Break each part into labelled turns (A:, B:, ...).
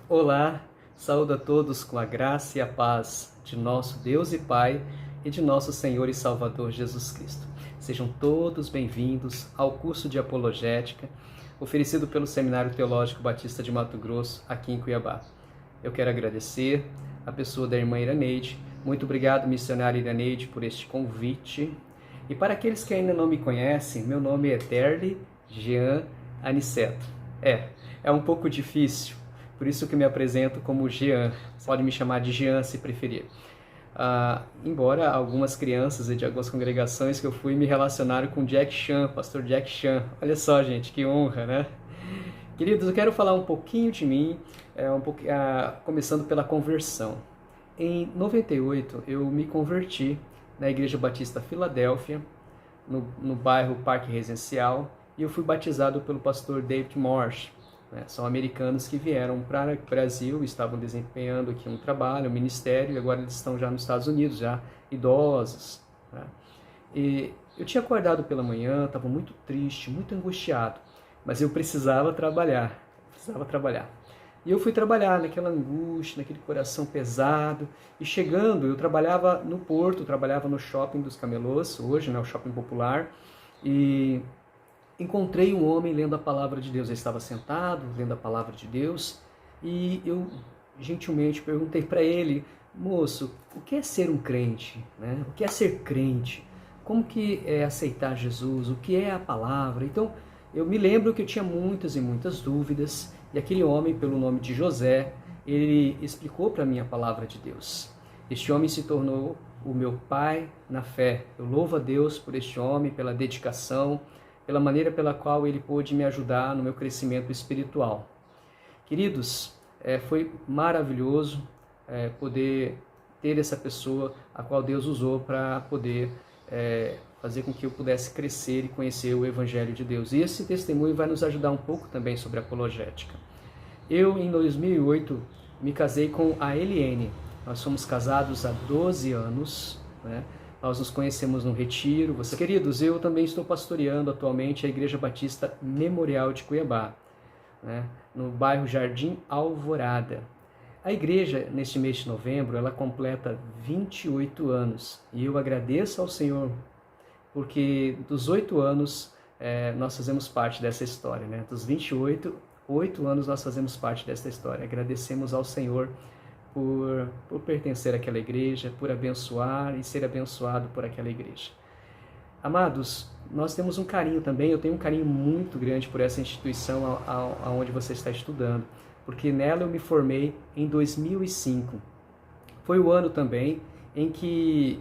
A: Olá, saúdo a todos com a graça e a paz de nosso Deus e Pai e de nosso Senhor e Salvador Jesus Cristo. Sejam todos bem-vindos ao curso de Apologética, oferecido pelo Seminário Teológico Batista de Mato Grosso, aqui em Cuiabá. Eu quero agradecer a pessoa da irmã Iraneide. Muito obrigado, missionária Iraneide, por este convite. E para aqueles que ainda não me conhecem, meu nome é Derli Jean Aniceto. É um pouco difícil, por isso que me apresento como Jean. Pode me chamar de Jean se preferir. Embora algumas crianças e de algumas congregações que eu fui me relacionaram com Jack Chan, pastor Jack Chan. Olha só, gente, que honra, né? Queridos, eu quero falar um pouquinho de mim, começando pela conversão. Em 98, eu me converti na Igreja Batista Filadélfia, no bairro Parque Residencial, e eu fui batizado pelo pastor David Morse. São americanos que vieram para o Brasil, estavam desempenhando aqui um trabalho, um ministério, e agora eles estão já nos Estados Unidos, já idosos. E eu tinha acordado pela manhã, estava muito triste, muito angustiado, mas eu precisava trabalhar. E eu fui trabalhar naquela angústia, naquele coração pesado, e chegando, eu trabalhava no Porto, trabalhava no Shopping dos Camelôs, hoje, o Shopping Popular, e encontrei um homem lendo a palavra de Deus. Ele estava sentado, lendo a palavra de Deus, e eu gentilmente perguntei para ele: moço, o que é ser um crente? O que é ser crente? Como que é aceitar Jesus? O que é a palavra? Então, eu me lembro que eu tinha muitas e muitas dúvidas, e aquele homem, pelo nome de José, ele explicou para mim a palavra de Deus. Este homem se tornou o meu pai na fé. Eu louvo a Deus por este homem, pela dedicação, pela maneira pela qual ele pôde me ajudar no meu crescimento espiritual. Queridos, foi maravilhoso poder ter essa pessoa a qual Deus usou para poder fazer com que eu pudesse crescer e conhecer o Evangelho de Deus. E esse testemunho vai nos ajudar um pouco também sobre a apologética. Eu, em 2008, me casei com a Eliene. Nós somos casados há 12 anos, Nós nos conhecemos no retiro. Queridos, eu também estou pastoreando atualmente a Igreja Batista Memorial de Cuiabá, no bairro Jardim Alvorada. A igreja, neste mês de novembro, ela completa 28 anos. E eu agradeço ao Senhor, porque dos 8 anos nós fazemos parte dessa história. Dos 28, 8 anos nós fazemos parte dessa história. Agradecemos ao Senhor por pertencer àquela igreja, por abençoar e ser abençoado por aquela igreja. Amados, nós temos um carinho também, eu tenho um carinho muito grande por essa instituição aonde você está estudando, porque nela eu me formei em 2005. Foi o ano também em que,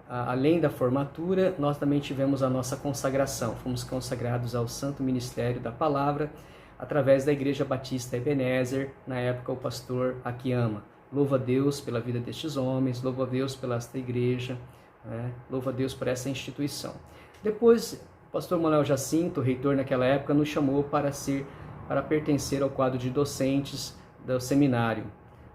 A: além da formatura, nós também tivemos a nossa consagração. Fomos consagrados ao Santo Ministério da Palavra, através da Igreja Batista Ebenezer, na época o pastor Akiyama. Louvo a Deus pela vida destes homens, louvo a Deus pela esta igreja, louvo a Deus por essa instituição. Depois, o pastor Manuel Jacinto, reitor naquela época, nos chamou para pertencer ao quadro de docentes do seminário.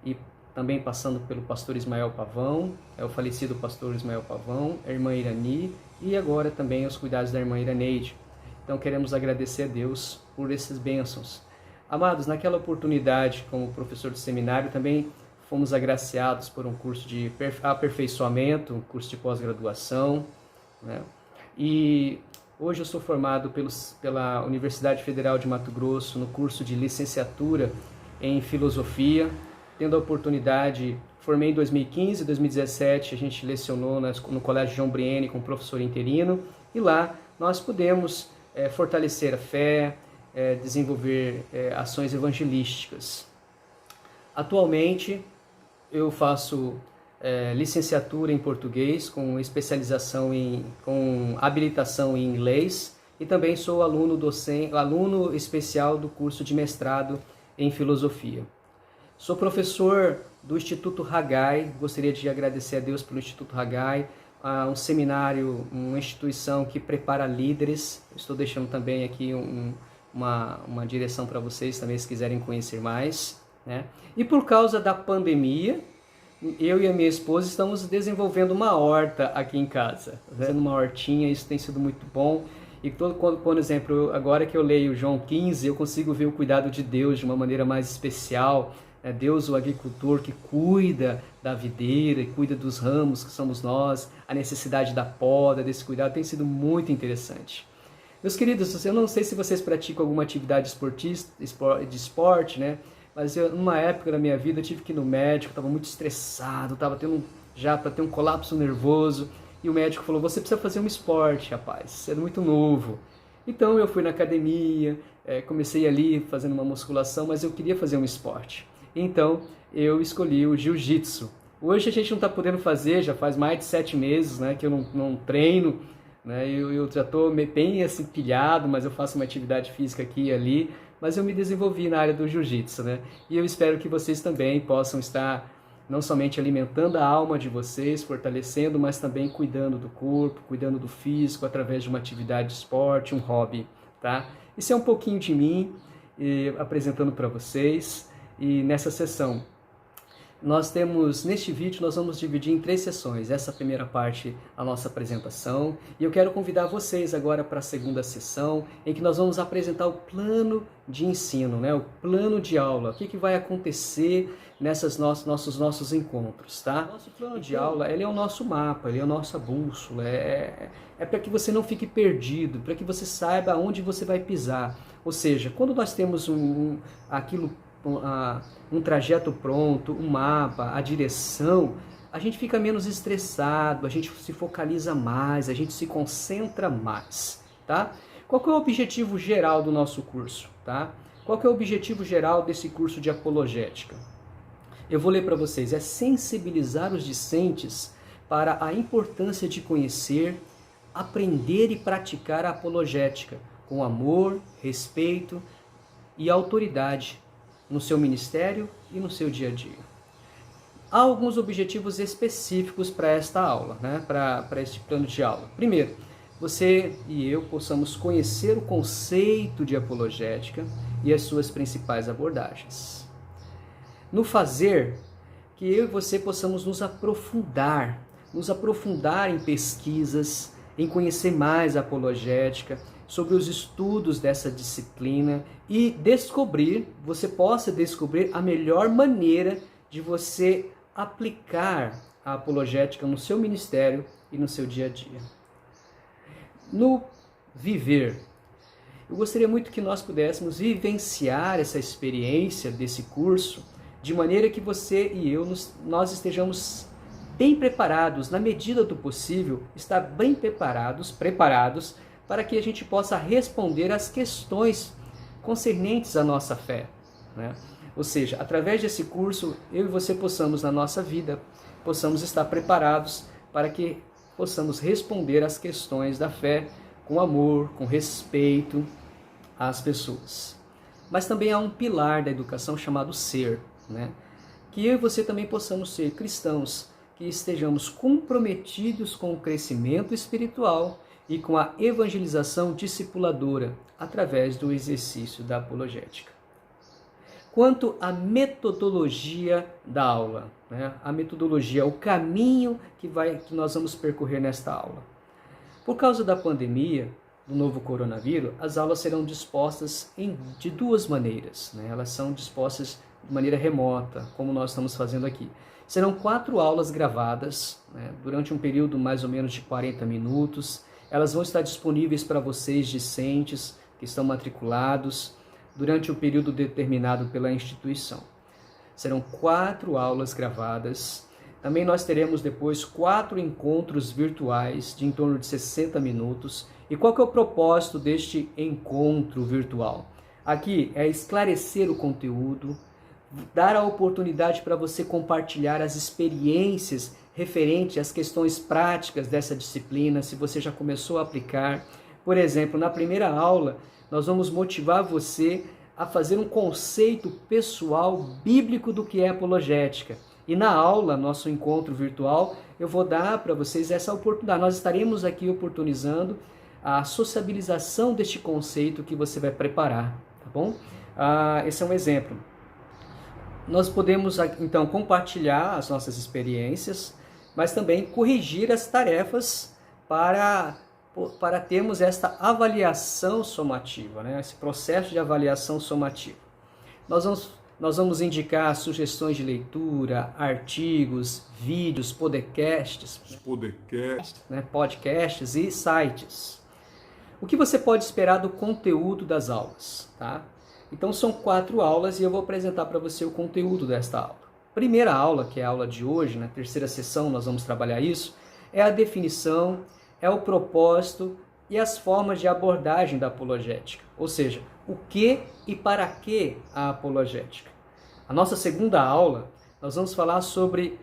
A: E também passando pelo pastor Ismael Pavão, o falecido pastor Ismael Pavão, a irmã Irani, e agora também os cuidados da irmã Iraneide. Então queremos agradecer a Deus por esses bênçãos. Amados, naquela oportunidade, como professor de seminário, também fomos agraciados por um curso de aperfeiçoamento, um curso de pós-graduação. E hoje eu sou formado pela Universidade Federal de Mato Grosso no curso de licenciatura em filosofia, tendo a oportunidade, formei em 2015, 2017, a gente lecionou no Colégio João Brienne com o professor interino, e lá nós pudemos fortalecer a fé, desenvolver ações evangelísticas. Atualmente, eu faço licenciatura em português, com especialização com habilitação em inglês, e também sou aluno especial do curso de mestrado em filosofia. Sou professor do Instituto Haggai, gostaria de agradecer a Deus pelo Instituto Haggai, um seminário, uma instituição que prepara líderes. Estou deixando também aqui uma direção para vocês também, se quiserem conhecer mais. E por causa da pandemia, eu e a minha esposa estamos desenvolvendo uma horta aqui em casa, fazendo uma hortinha. Isso tem sido muito bom. E por exemplo, agora que eu leio João 15, eu consigo ver o cuidado de Deus de uma maneira mais especial, Deus, o agricultor que cuida da videira e cuida dos ramos que somos nós, a necessidade da poda, desse cuidado, tem sido muito interessante. Meus queridos, eu não sei se vocês praticam alguma atividade de esporte, né? Mas numa época da minha vida, eu tive que ir no médico, estava muito estressado, estava tendo já para ter um colapso nervoso, e o médico falou, você precisa fazer um esporte, rapaz, você é muito novo. Então eu fui na academia, comecei ali fazendo uma musculação, mas eu queria fazer um esporte. Então eu escolhi o jiu-jitsu. Hoje a gente não está podendo fazer, já faz mais de 7 meses, né, que eu não treino, né, eu já estou bem assim, pilhado, mas eu faço uma atividade física aqui e ali, mas eu me desenvolvi na área do jiu-jitsu, né, e eu espero que vocês também possam estar não somente alimentando a alma de vocês, fortalecendo, mas também cuidando do corpo, cuidando do físico, através de uma atividade de esporte, um hobby, tá? Isso é um pouquinho de mim, apresentando para vocês, e nessa sessão, neste vídeo nós vamos dividir em 3 sessões. Essa primeira parte, a nossa apresentação, e eu quero convidar vocês agora para a segunda sessão, em que nós vamos apresentar o plano de ensino, né? O plano de aula, o que vai acontecer nesses nossos encontros, tá? Nosso plano de aula, ele é o nosso mapa, ele é a nossa bússola, é para que você não fique perdido, para que você saiba aonde você vai pisar. Ou seja, quando nós temos um trajeto pronto, um mapa, a direção, a gente fica menos estressado, a gente se focaliza mais, a gente se concentra mais, tá? Qual que é o objetivo geral do nosso curso, tá? Qual que é o objetivo geral desse curso de apologética? Eu vou ler para vocês, é sensibilizar os discentes para a importância de conhecer, aprender e praticar a apologética com amor, respeito e autoridade no seu ministério e no seu dia a dia. Há alguns objetivos específicos para esta aula, né? para este plano de aula. Primeiro, você e eu possamos conhecer o conceito de apologética e as suas principais abordagens. No fazer, que eu e você possamos nos aprofundar em pesquisas, em conhecer mais a apologética, sobre os estudos dessa disciplina e você possa descobrir a melhor maneira de você aplicar a apologética no seu ministério e no seu dia a dia. No viver, eu gostaria muito que nós pudéssemos vivenciar essa experiência desse curso de maneira que você e eu nós estejamos bem preparados, na medida do possível, estar bem preparados para que a gente possa responder às questões concernentes à nossa fé, né? Ou seja, através desse curso, eu e você possamos, na nossa vida, possamos estar preparados para que possamos responder às questões da fé com amor, com respeito às pessoas. Mas também há um pilar da educação chamado ser, né? Que eu e você também possamos ser cristãos, que estejamos comprometidos com o crescimento espiritual e com a evangelização discipuladora através do exercício da apologética. Quanto à metodologia da aula, né? A metodologia, o caminho que nós vamos percorrer nesta aula. Por causa da pandemia, do novo coronavírus, as aulas serão dispostas de 2 maneiras, né? Elas são dispostas de maneira remota, como nós estamos fazendo aqui. Serão 4 aulas gravadas, né, durante um período mais ou menos de 40 minutos. Elas vão estar disponíveis para vocês, discentes, que estão matriculados, durante um período determinado pela instituição. Serão 4 aulas gravadas. Também nós teremos depois 4 encontros virtuais de em torno de 60 minutos. E qual que é o propósito deste encontro virtual? Aqui é esclarecer o conteúdo, dar a oportunidade para você compartilhar as experiências referente às questões práticas dessa disciplina, se você já começou a aplicar. Por exemplo, na primeira aula, nós vamos motivar você a fazer um conceito pessoal bíblico do que é apologética. E na aula, nosso encontro virtual, eu vou dar para vocês essa oportunidade. Nós estaremos aqui oportunizando a sociabilização deste conceito que você vai preparar, tá bom? Esse é um exemplo. Nós podemos, então, compartilhar as nossas experiências, mas também corrigir as tarefas para termos esta avaliação somativa, né? Esse processo de avaliação somativa. Nós vamos Nós vamos indicar sugestões de leitura, artigos, vídeos, podcasts e sites. O que você pode esperar do conteúdo das aulas, tá? Então são 4 aulas e eu vou apresentar para você o conteúdo desta aula. Primeira aula, que é a aula de hoje, na terceira sessão nós vamos trabalhar isso, é a definição, é o propósito e as formas de abordagem da apologética, ou seja, o que e para que a apologética. A nossa segunda aula, nós vamos falar sobre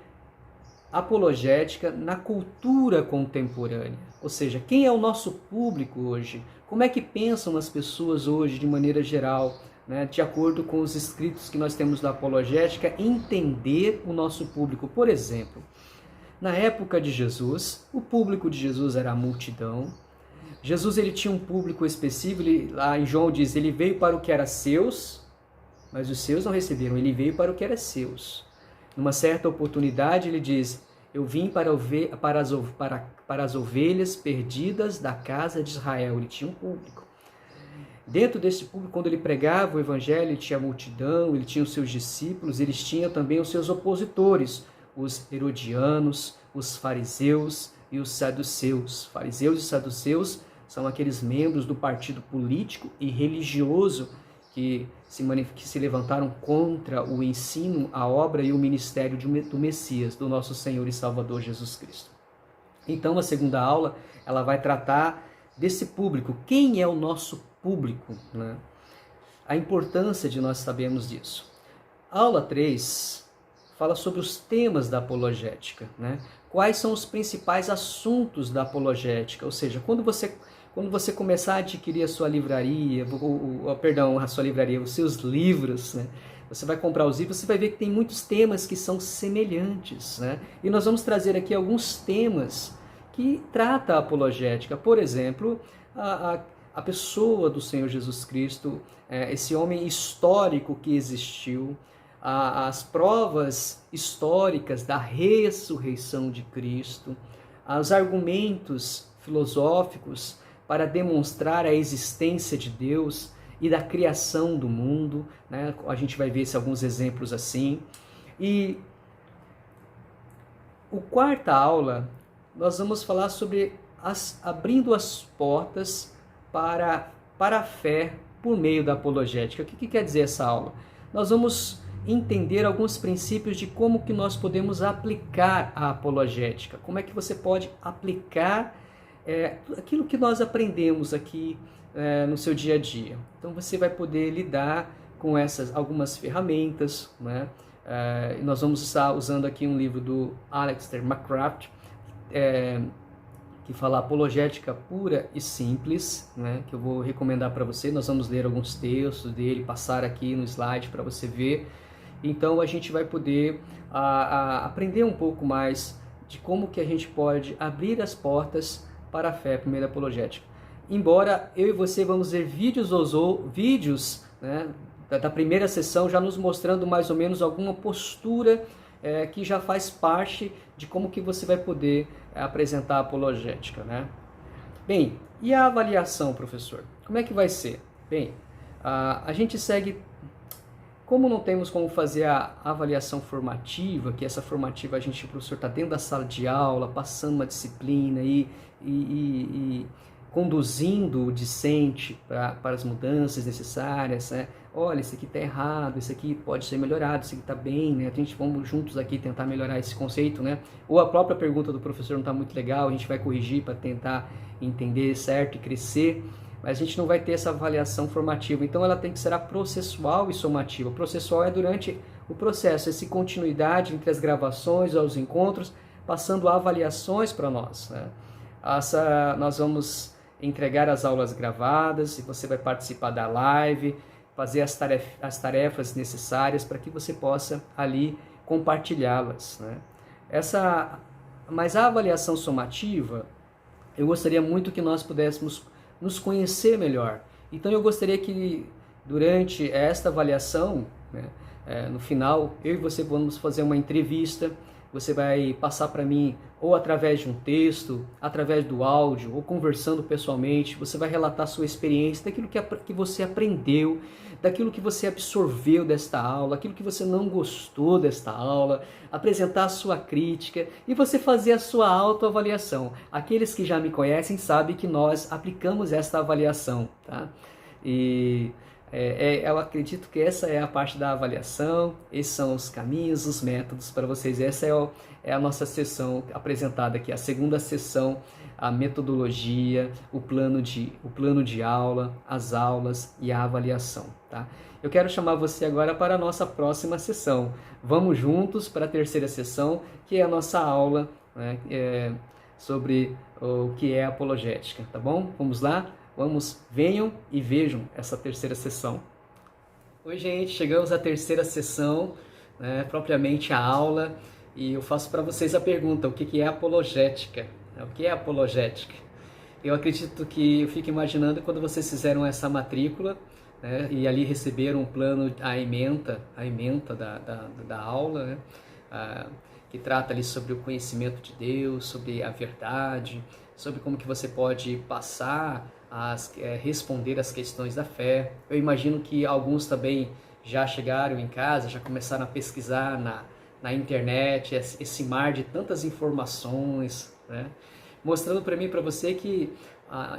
A: apologética na cultura contemporânea, ou seja, quem é o nosso público hoje, como é que pensam as pessoas hoje de maneira geral, né, de acordo com os escritos que nós temos da apologética, entender o nosso público. Por exemplo, na época de Jesus, o público de Jesus era a multidão. Jesus ele tinha um público específico, lá em João diz, ele veio para o que era seus, mas os seus não receberam, ele veio para o que era seus. Numa certa oportunidade ele diz, eu vim para as ovelhas perdidas da casa de Israel. Ele tinha um público. Dentro desse público, quando ele pregava o evangelho, ele tinha a multidão, ele tinha os seus discípulos, eles tinham também os seus opositores, os herodianos, os fariseus e os saduceus. Fariseus e saduceus são aqueles membros do partido político e religioso que se levantaram contra o ensino, a obra e o ministério do Messias, do nosso Senhor e Salvador Jesus Cristo. Então, a segunda aula, ela vai tratar desse público. Quem é o nosso público, né? A importância de nós sabermos disso. A aula 3 fala sobre os temas da apologética, né? Quais são os principais assuntos da apologética, ou seja, quando você começar a adquirir a sua livraria, os seus livros, né? Você vai comprar os livros, você vai ver que tem muitos temas que são semelhantes, né? E nós vamos trazer aqui alguns temas que trata a apologética. Por exemplo, a pessoa do Senhor Jesus Cristo, esse homem histórico que existiu, as provas históricas da ressurreição de Cristo, os argumentos filosóficos para demonstrar a existência de Deus e da criação do mundo, né? A gente vai ver alguns exemplos assim. E a quarta aula, nós vamos falar sobre abrindo as portas para a fé por meio da apologética. O que quer dizer essa aula? Nós vamos entender alguns princípios de como que nós podemos aplicar a apologética. Como é que você pode aplicar aquilo que nós aprendemos aqui no seu dia a dia. Então você vai poder lidar com algumas ferramentas, né? Nós vamos estar usando aqui um livro do Aleister McCraft, que fala apologética pura e simples, né? Que eu vou recomendar para você. Nós vamos ler alguns textos dele, passar aqui no slide para você ver. Então a gente vai poder aprender um pouco mais de como que a gente pode abrir as portas para a fé por meio da apologética. Embora eu e você vamos ver vídeos, né, da primeira sessão já nos mostrando mais ou menos alguma postura que já faz parte de como que você vai poder apresentar a apologética, né? Bem, e a avaliação, professor? Como é que vai ser? Bem, a gente segue... Como não temos como fazer a avaliação formativa, que essa formativa o professor está dentro da sala de aula, passando uma disciplina e conduzindo o discente para as mudanças necessárias, né? Olha, isso aqui está errado, isso aqui pode ser melhorado, isso aqui está bem, né? A gente vamos juntos aqui tentar melhorar esse conceito, né? Ou a própria pergunta do professor não está muito legal, a gente vai corrigir para tentar entender certo e crescer. Mas a gente não vai ter essa avaliação formativa. Então ela tem que ser processual e somativa. O processual é durante o processo, essa continuidade entre as gravações aos encontros, passando avaliações para nós, né? Nós vamos entregar as aulas gravadas e você vai participar da live, fazer as tarefas necessárias para que você possa ali compartilhá-las, né? Mas a avaliação somativa, eu gostaria muito que nós pudéssemos nos conhecer melhor. Então eu gostaria que durante esta avaliação, né, no final, eu e você vamos fazer uma entrevista, você vai passar para mim ou através de um texto, através do áudio, ou conversando pessoalmente, você vai relatar a sua experiência, daquilo que você aprendeu, daquilo que você absorveu desta aula, aquilo que você não gostou desta aula, apresentar a sua crítica e você fazer a sua autoavaliação. Aqueles que já me conhecem sabem que nós aplicamos esta avaliação, tá? E eu acredito que essa é a parte da avaliação, esses são os caminhos, os métodos para vocês. Essa é a nossa sessão apresentada aqui, a segunda sessão, a metodologia, o plano de aula, as aulas e a avaliação. Tá? Eu quero chamar você agora para a nossa próxima sessão. Vamos juntos para a terceira sessão, que é a nossa aula, né, sobre o que é apologética, tá bom? Vamos lá? Venham e vejam essa terceira sessão. Oi, gente, chegamos à terceira sessão, né, propriamente a aula, e eu faço para vocês a pergunta, o que é apologética? O que é apologética? Eu acredito que eu fico imaginando quando vocês fizeram essa matrícula, né, e ali receberam um plano, a ementa da aula, né, que trata ali sobre o conhecimento de Deus, sobre a verdade, sobre como que você pode passar responder as questões da fé. Eu imagino que alguns também já chegaram em casa, já começaram a pesquisar na internet, esse mar de tantas informações, né? Mostrando para mim e para você que,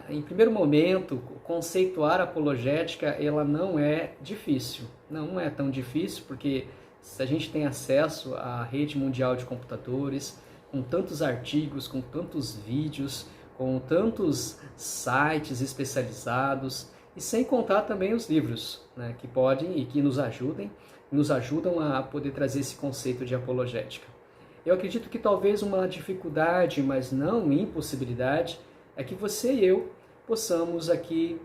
A: em primeiro momento, conceituar a apologética, ela não é difícil. Não é tão difícil, porque se a gente tem acesso à rede mundial de computadores, com tantos artigos, com tantos vídeos, com tantos sites especializados, e sem contar também os livros, né, que podem e que nos ajudam a poder trazer esse conceito de apologética. Eu acredito que talvez uma dificuldade, mas não impossibilidade, é que você e eu possamos aqui,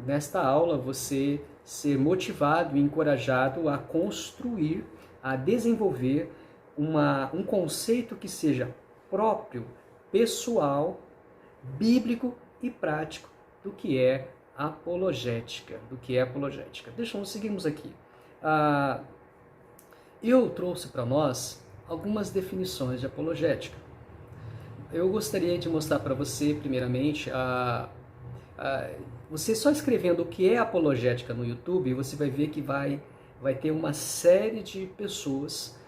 A: nesta aula, você ser motivado e encorajado a construir, a desenvolver um conceito que seja próprio, pessoal, bíblico e prático do que é apologética. Seguimos aqui. Eu trouxe para nós algumas definições de apologética. Eu gostaria de mostrar para você, primeiramente, você só escrevendo o que é apologética no YouTube, você vai ver que vai ter uma série de pessoas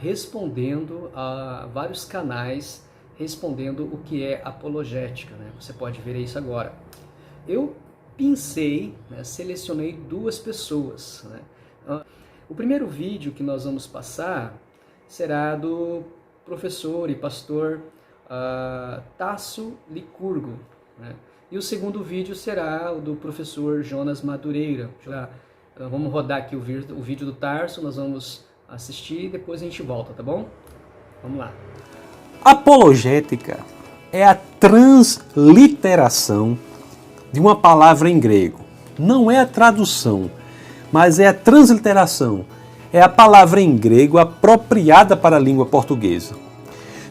A: respondendo a vários canais, respondendo o que é apologética, né? Você pode ver isso agora. Eu pensei, né, selecionei duas pessoas, né? O primeiro vídeo que nós vamos passar será do professor e pastor Tasso Licurgo, né? E o segundo vídeo será o do professor Jonas Madureira. Vamos rodar aqui o vídeo do Tarso, nós vamos assistir e depois a gente volta, tá bom? Vamos lá.
B: Apologética é a transliteração de uma palavra em grego. Não é a tradução, mas é a transliteração. É a palavra em grego apropriada para a língua portuguesa.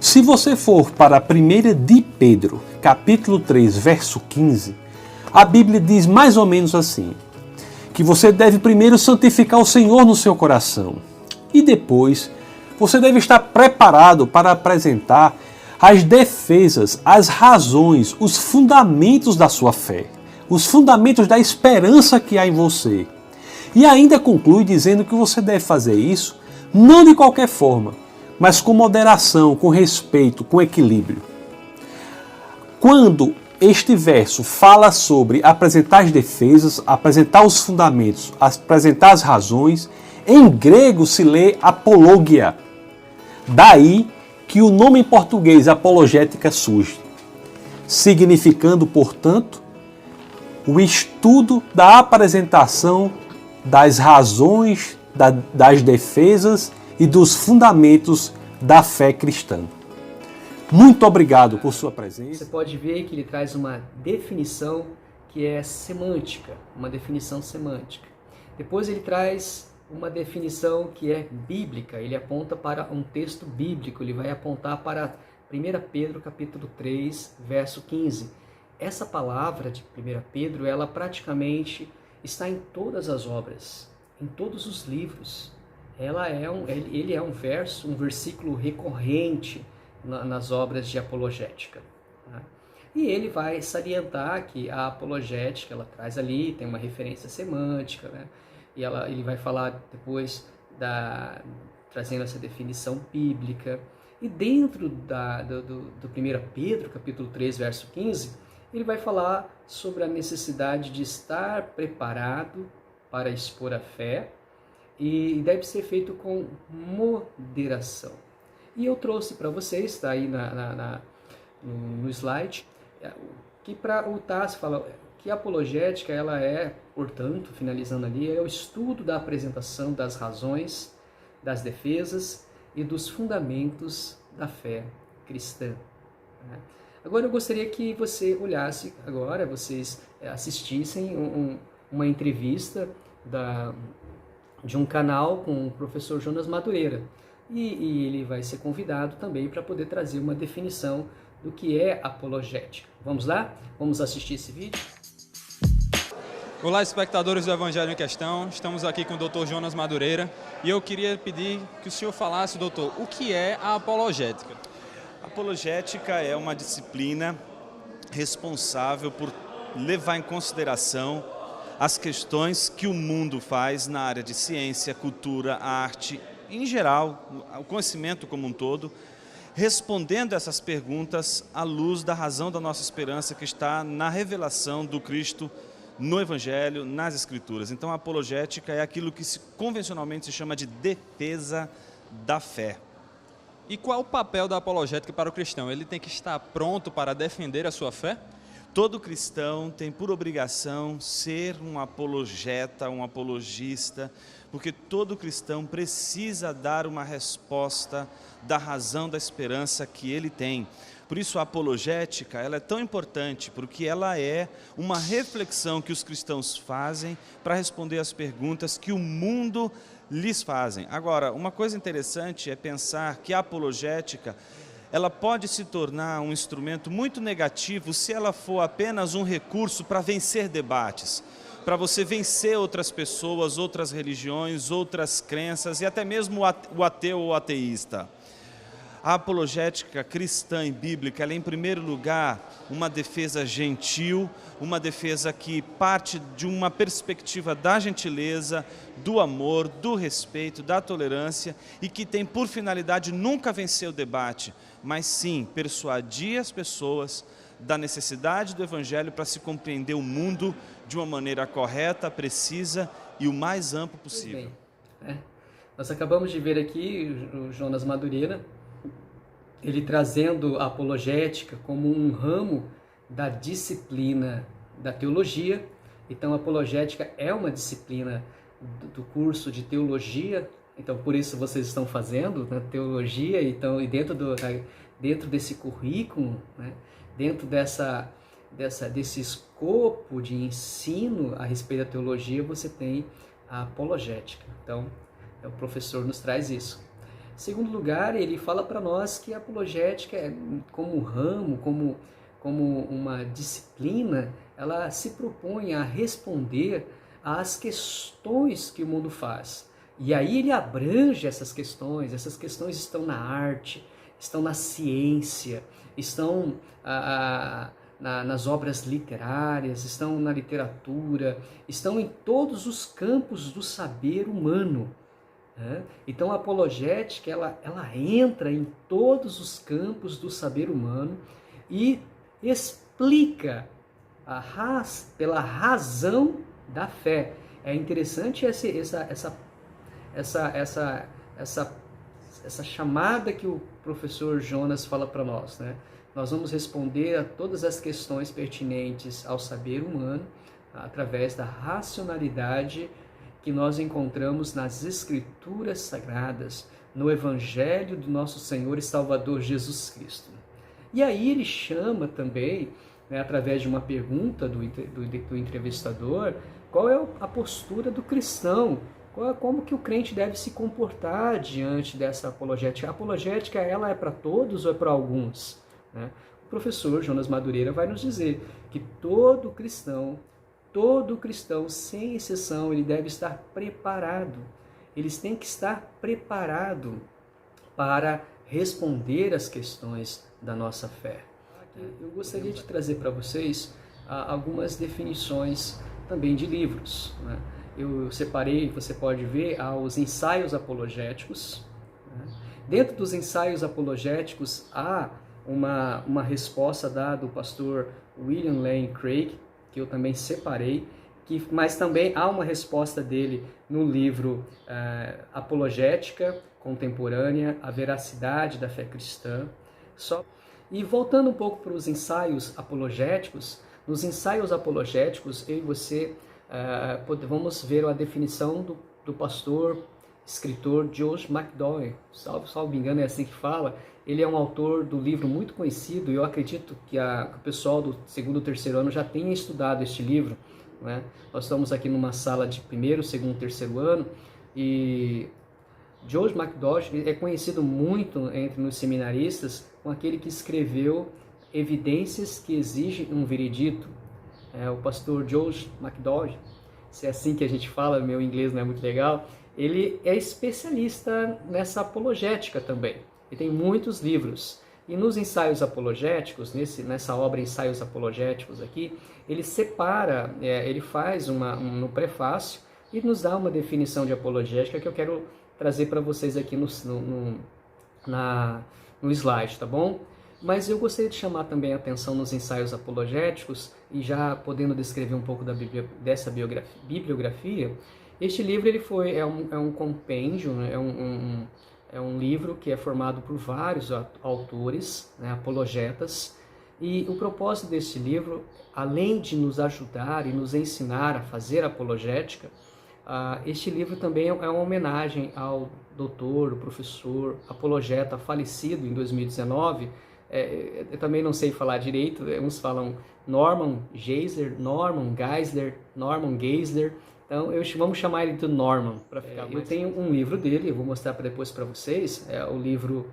B: Se você for para a 1 de Pedro, capítulo 3, verso 15, a Bíblia diz mais ou menos assim, que você deve primeiro santificar o Senhor no seu coração e depois você deve estar preparado para apresentar as defesas, as razões, os fundamentos da sua fé, os fundamentos da esperança que há em você. E ainda conclui dizendo que você deve fazer isso não de qualquer forma, mas com moderação, com respeito, com equilíbrio. Quando este verso fala sobre apresentar as defesas, apresentar os fundamentos, apresentar as razões, em grego se lê apologia. Daí que o nome em português apologética surge, significando, portanto, o estudo da apresentação das razões, das defesas e dos fundamentos da fé cristã. Muito obrigado por sua presença.
A: Você pode ver que ele traz uma definição que é semântica, uma definição semântica. Depois ele traz uma definição que é bíblica, ele aponta para um texto bíblico, ele vai apontar para 1 Pedro capítulo 3, verso 15. Essa palavra de 1 Pedro, ela praticamente está em todas as obras, em todos os livros. ele é um versículo recorrente nas obras de apologética. Tá? E ele vai salientar que a apologética, ela traz ali, tem uma referência semântica, né? E ele vai falar depois trazendo essa definição bíblica. E dentro do 1 Pedro, capítulo 3, verso 15, ele vai falar sobre a necessidade de estar preparado para expor a fé e deve ser feito com moderação. E eu trouxe para vocês, está aí no slide, que para o Tasso fala que a apologética, ela é, portanto, finalizando ali, é o estudo da apresentação das razões, das defesas e dos fundamentos da fé cristã. Agora eu gostaria que você olhasse agora, vocês assistissem uma entrevista de um canal com o professor Jonas Madureira. E ele vai ser convidado também para poder trazer uma definição do que é apologética. Vamos lá? Vamos assistir esse vídeo?
C: Olá, espectadores do Evangelho em Questão. Estamos aqui com o Dr. Jonas Madureira e eu queria pedir que o senhor falasse, doutor, o que é a apologética?
D: A apologética é uma disciplina responsável por levar em consideração as questões que o mundo faz na área de ciência, cultura, arte, em geral, o conhecimento como um todo, respondendo essas perguntas à luz da razão da nossa esperança que está na revelação do Cristo no Evangelho, nas Escrituras. Então a apologética é aquilo que convencionalmente se chama de defesa da fé.
C: E qual é o papel da apologética para o cristão? Ele tem que estar pronto para defender a sua fé?
D: Todo cristão tem por obrigação ser um apologeta, um apologista, porque todo cristão precisa dar uma resposta da razão da esperança que ele tem. Por isso a apologética, ela é tão importante, porque ela é uma reflexão que os cristãos fazem para responder às perguntas que o mundo lhes fazem. Agora, uma coisa interessante é pensar que a apologética, ela pode se tornar um instrumento muito negativo se ela for apenas um recurso para vencer debates, para você vencer outras pessoas, outras religiões, outras crenças e até mesmo o ateu ou ateísta. A apologética cristã e bíblica, ela é em primeiro lugar uma defesa gentil, uma defesa que parte de uma perspectiva da gentileza, do amor, do respeito, da tolerância e que tem por finalidade nunca vencer o debate, mas sim persuadir as pessoas da necessidade do Evangelho para se compreender o mundo de uma maneira correta, precisa e o mais amplo possível.
A: Nós acabamos de ver aqui o Jonas Madureira, ele trazendo a apologética como um ramo da disciplina da teologia. Então a apologética é uma disciplina do curso de teologia, então por isso vocês estão fazendo teologia, então, e dentro desse currículo, né, dentro desse escopo de ensino a respeito da teologia, você tem a apologética. Então o professor nos traz isso. Em segundo lugar, ele fala para nós que a apologética, como ramo, como uma disciplina, ela se propõe a responder às questões que o mundo faz. E aí ele abrange essas questões estão na arte, estão na ciência, estão nas obras literárias, estão na literatura, estão em todos os campos do saber humano. Então a apologética ela entra em todos os campos do saber humano e explica pela razão da fé. É interessante essa chamada que o professor Jonas fala para nós, né? Nós vamos responder a todas as questões pertinentes ao saber humano através da racionalidade que nós encontramos nas Escrituras Sagradas, no Evangelho do nosso Senhor e Salvador Jesus Cristo. E aí ele chama também, né, através de uma pergunta do entrevistador, qual é a postura do cristão, como que o crente deve se comportar diante dessa apologética. A apologética, ela é para todos ou é para alguns? Né? O professor Jonas Madureira vai nos dizer que todo cristão, sem exceção, ele deve estar preparado. eles têm que estar preparados para responder às questões da nossa fé. Eu gostaria de trazer para vocês algumas definições também de livros, né? Eu separei, você pode ver, os ensaios apologéticos, né? Dentro dos ensaios apologéticos há uma resposta dada do pastor William Lane Craig, que eu também separei, mas também há uma resposta dele no livro Apologética Contemporânea, a Veracidade da Fé Cristã. E voltando um pouco para os ensaios apologéticos, nos ensaios apologéticos, eu e você vamos ver a definição do pastor, escritor George MacDowell, salvo me engano é assim que fala. Ele é um autor do livro muito conhecido, e eu acredito que o pessoal do segundo e terceiro ano já tenha estudado este livro, né? Nós estamos aqui numa sala de primeiro, segundo, terceiro ano, e George MacDowell é conhecido muito entre os seminaristas como aquele que escreveu Evidências que Exigem um Veredito. O pastor George MacDowell, se é assim que a gente fala, meu inglês não é muito legal, ele é especialista nessa apologética também. Ele tem muitos livros. E nos ensaios apologéticos, nessa obra Ensaios Apologéticos aqui, ele separa, ele faz no prefácio e nos dá uma definição de apologética que eu quero trazer para vocês aqui no slide, tá bom? Mas eu gostaria de chamar também a atenção nos ensaios apologéticos, e já podendo descrever um pouco dessa bibliografia. Este livro é um compêndio, né? É um livro que é formado por vários autores, né, apologetas, e o propósito deste livro, além de nos ajudar e nos ensinar a fazer apologética, este livro também é uma homenagem ao doutor, o professor, apologeta falecido em 2019, eu também não sei falar direito, uns falam Norman Geisler, então vamos chamar ele de Norman, para ficar mais... Eu tenho um livro dele, eu vou mostrar depois para vocês, o livro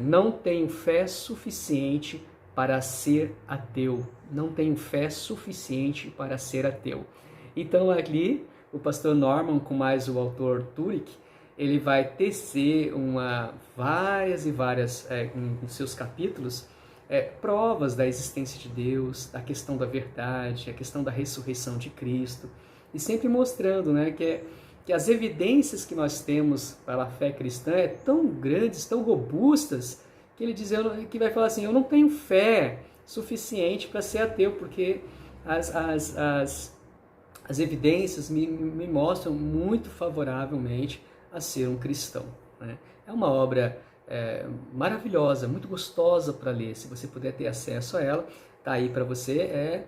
A: Não Tenho Fé Suficiente para Ser Ateu. Não tenho fé suficiente para ser ateu. Então ali, o pastor Norman, com mais o autor Turek, ele vai tecer várias em seus capítulos, provas da existência de Deus, da questão da verdade, a questão da ressurreição de Cristo, e sempre mostrando, né, que as evidências que nós temos para a fé cristã tão grandes, tão robustas, que ele que vai falar assim, eu não tenho fé suficiente para ser ateu, porque as evidências me mostram muito favoravelmente a ser um cristão, né? É uma obra maravilhosa, muito gostosa para ler. Se você puder ter acesso a ela, tá aí para você.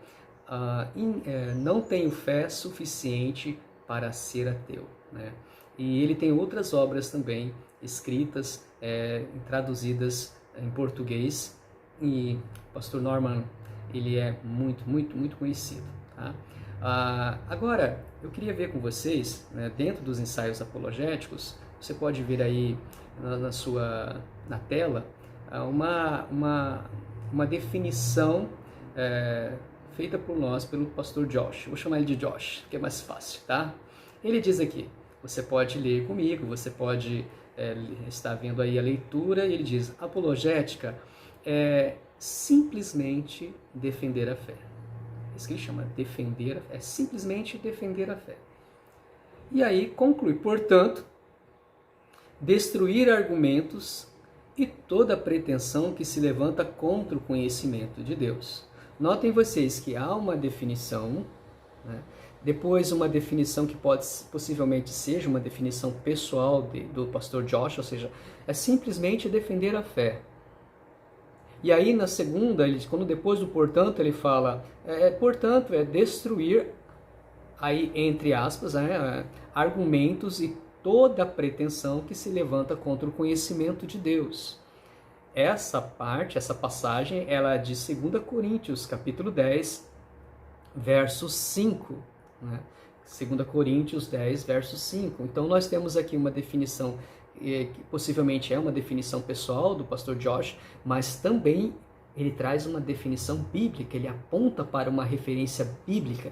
A: Não tenho fé suficiente para ser ateu, né? E ele tem outras obras também escritas, traduzidas em português, e o pastor Norman, ele é muito, muito, muito conhecido, tá? Agora, eu queria ver com vocês, né, dentro dos ensaios apologéticos, você pode ver aí na tela uma definição feita por nós, pelo pastor Josh. Vou chamar ele de Josh, que é mais fácil, tá? Ele diz aqui, você pode ler comigo, você pode estar vendo aí a leitura, e ele diz, apologética é simplesmente defender a fé. Isso que ele chama defender a fé, é simplesmente defender a fé. E aí conclui, portanto, destruir argumentos e toda pretensão que se levanta contra o conhecimento de Deus. Notem vocês que há uma definição, né? Depois uma definição que possivelmente seja uma definição pessoal do pastor Josh, ou seja, é simplesmente defender a fé. E aí na segunda, quando depois do portanto, ele fala, portanto, é destruir, aí entre aspas, argumentos e toda pretensão que se levanta contra o conhecimento de Deus. Essa passagem, ela é de 2 Coríntios, capítulo 10, verso 5. Né? 2 Coríntios 10, verso 5. Então nós temos aqui uma definição, que possivelmente é uma definição pessoal do pastor Josh, mas também ele traz uma definição bíblica, ele aponta para uma referência bíblica.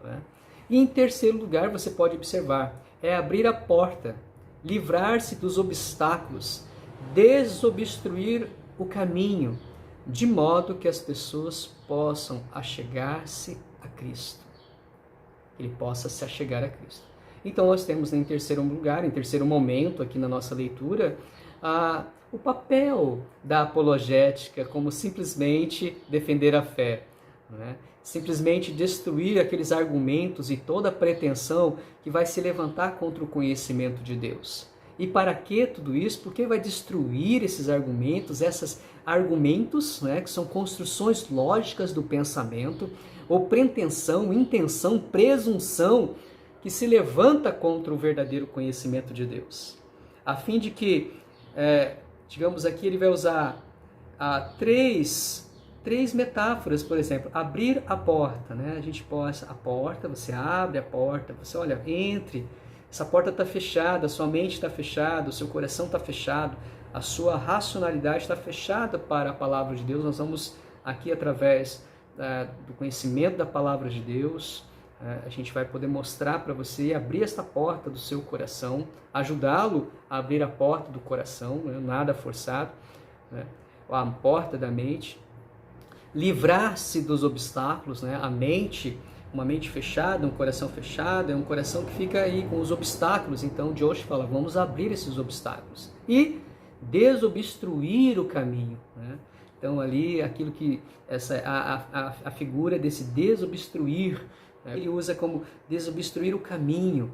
A: Né? E em terceiro lugar, você pode observar, é abrir a porta, livrar-se dos obstáculos, desobstruir o caminho, de modo que as pessoas possam achegar-se a Cristo. Ele possa se achegar a Cristo. Então nós temos em terceiro lugar, em terceiro momento aqui na nossa leitura, o papel da apologética como simplesmente defender a fé, né? Simplesmente destruir aqueles argumentos e toda a pretensão que vai se levantar contra o conhecimento de Deus. E para que tudo isso? Porque vai destruir esses argumentos, né, que são construções lógicas do pensamento, ou pretensão, intenção, presunção, que se levanta contra o verdadeiro conhecimento de Deus. A fim de que, digamos aqui, ele vai usar três metáforas, por exemplo, abrir a porta, né? A gente possa, a porta, você abre a porta, você olha, entre, essa porta está fechada, a sua mente está fechada, o seu coração está fechado, a sua racionalidade está fechada para a palavra de Deus. Nós vamos aqui, através do conhecimento da palavra de Deus, a gente vai poder mostrar para você abrir esta porta do seu coração, ajudá-lo a abrir a porta do coração, né? Nada forçado, né? A porta da mente, livrar-se dos obstáculos, né? A mente, uma mente fechada, um coração fechado, é um coração que fica aí com os obstáculos. Então, de hoje fala, vamos abrir esses obstáculos e desobstruir o caminho, né? Então, ali, aquilo que a figura desse desobstruir, né? Ele usa como desobstruir o caminho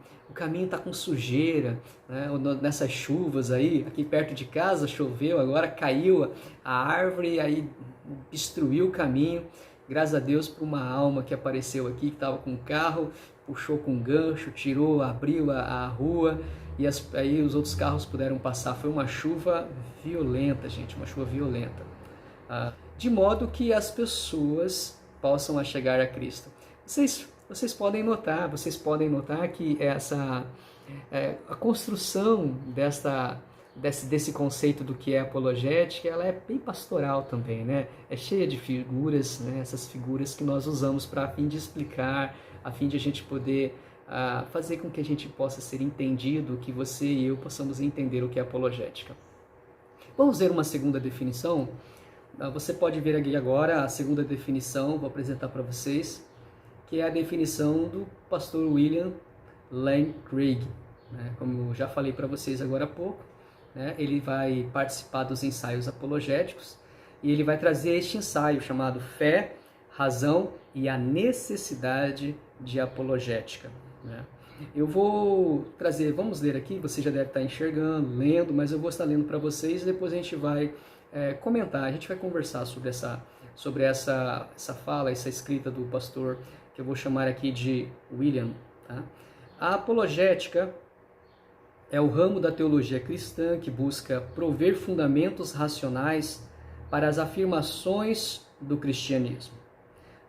A: está com sujeira, né? Nessas chuvas aí, aqui perto de casa choveu, agora caiu a árvore, aí destruiu o caminho. Graças a Deus por uma alma que apareceu aqui, que estava com o carro, puxou com um gancho, tirou, abriu a rua, e aí os outros carros puderam passar. Foi uma chuva violenta, gente, uma chuva violenta. De modo que as pessoas possam chegar a Cristo. Vocês podem notar que a construção desse conceito do que é apologética, ela é bem pastoral também, né? É cheia de figuras, né? Essas figuras que nós usamos a fim de explicar, a fim de a gente poder fazer com que a gente possa ser entendido, que você e eu possamos entender o que é apologética. Vamos ver uma segunda definição? Você pode ver aqui agora a segunda definição, vou apresentar para vocês, que é a definição do pastor William Lane Craig, né? Como eu já falei para vocês agora há pouco, né? Ele vai participar dos ensaios apologéticos e ele vai trazer este ensaio chamado Fé, Razão e a Necessidade de Apologética, né? Eu vou trazer, vamos ler aqui, você já deve estar enxergando, lendo, mas eu vou estar lendo para vocês e depois a gente vai comentar, a gente vai conversar sobre essa fala, essa escrita do pastor, que eu vou chamar aqui de William, tá? A apologética é o ramo da teologia cristã que busca prover fundamentos racionais para as afirmações do cristianismo.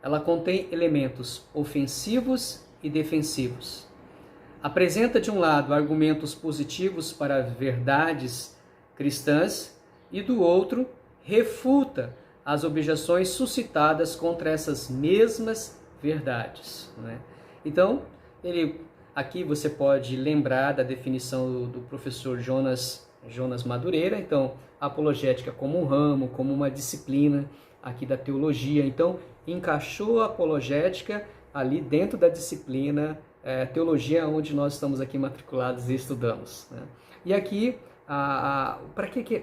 A: Ela contém elementos ofensivos e defensivos. Apresenta, de um lado, argumentos positivos para verdades cristãs e, do outro, refuta as objeções suscitadas contra essas mesmas verdades, né? Então, aqui você pode lembrar da definição do professor Jonas Madureira. Então, a apologética como um ramo, como uma disciplina aqui da teologia. Então, encaixou a apologética ali dentro da disciplina teologia, onde nós estamos aqui matriculados e estudamos, né? E aqui,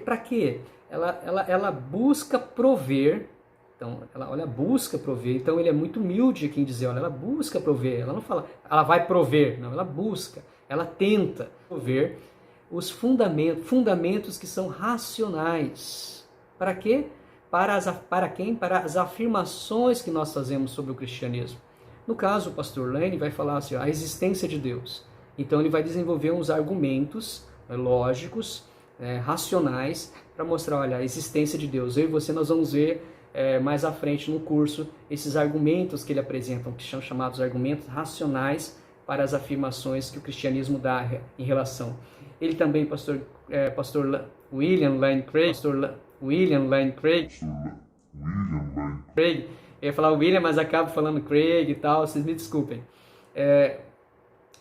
A: para quê? Ela busca prover. Então, ela busca prover. Então, ele é muito humilde aqui em dizer, olha, ela busca prover. Ela não fala, ela vai prover. Não, ela busca, ela tenta prover os fundamentos que são racionais. Para quê? Para quem? Para as afirmações que nós fazemos sobre o cristianismo. No caso, o pastor Lane vai falar assim, a existência de Deus. Então, ele vai desenvolver uns argumentos lógicos, racionais, para mostrar, olha, a existência de Deus. Eu e você, nós vamos ver mais à frente no curso, esses argumentos que ele apresenta, que são chamados argumentos racionais para as afirmações que o cristianismo dá em relação. Ele também, pastor William Lane Craig, eu ia falar William, mas acabo falando Craig e tal, vocês me desculpem.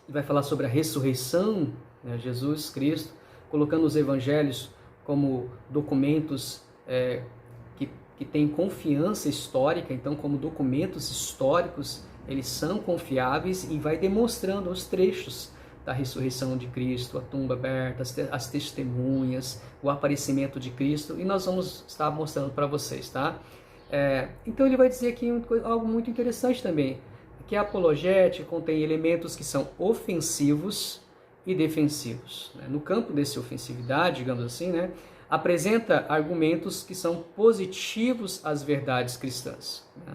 A: Ele vai falar sobre a ressurreição, né, Jesus Cristo, colocando os evangelhos como documentos que têm confiança histórica, então como documentos históricos, eles são confiáveis, e vai demonstrando os trechos da ressurreição de Cristo, a tumba aberta, as testemunhas, o aparecimento de Cristo, e nós vamos estar mostrando para vocês, tá? Então ele vai dizer aqui algo muito interessante também, que a apologética contém elementos que são ofensivos e defensivos. No campo dessa ofensividade, digamos assim, né, apresenta argumentos que são positivos às verdades cristãs, né?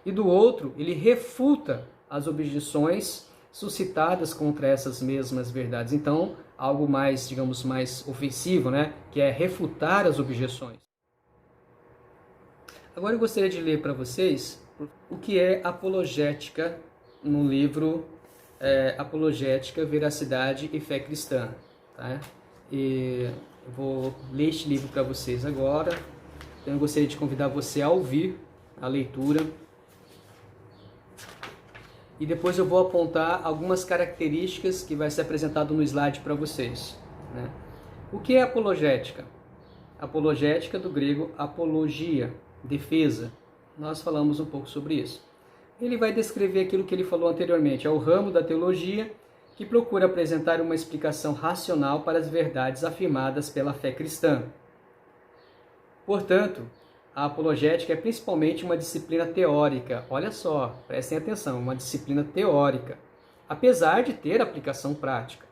A: E do outro, ele refuta as objeções suscitadas contra essas mesmas verdades. Então, algo mais, digamos, mais ofensivo, né, que é refutar as objeções. Agora eu gostaria de ler para vocês o que é apologética no livro Apologética, Veracidade e Fé Cristã. Tá? E eu vou ler este livro para vocês agora. Então eu gostaria de convidar você a ouvir a leitura. E depois eu vou apontar algumas características que vai ser apresentado no slide para vocês, né? O que é apologética? Apologética, do grego apologia, defesa. Nós falamos um pouco sobre isso. Ele vai descrever aquilo que ele falou anteriormente. É o ramo da teologia que procura apresentar uma explicação racional para as verdades afirmadas pela fé cristã. Portanto, a apologética é principalmente uma disciplina teórica. Olha só, prestem atenção, uma disciplina teórica, apesar de ter aplicação prática.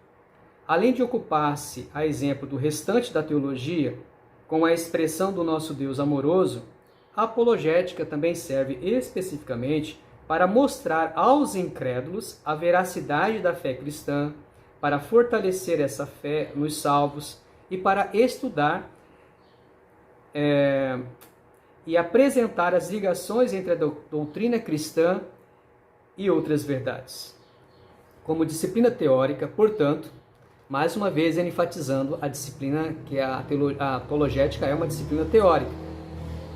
A: Além de ocupar-se, a exemplo do restante da teologia, com a expressão do nosso Deus amoroso, a apologética também serve especificamente para mostrar aos incrédulos a veracidade da fé cristã, para fortalecer essa fé nos salvos e para estudar e apresentar as ligações entre a doutrina cristã e outras verdades. Como disciplina teórica, portanto, mais uma vez enfatizando a disciplina que a apologética é uma disciplina teórica,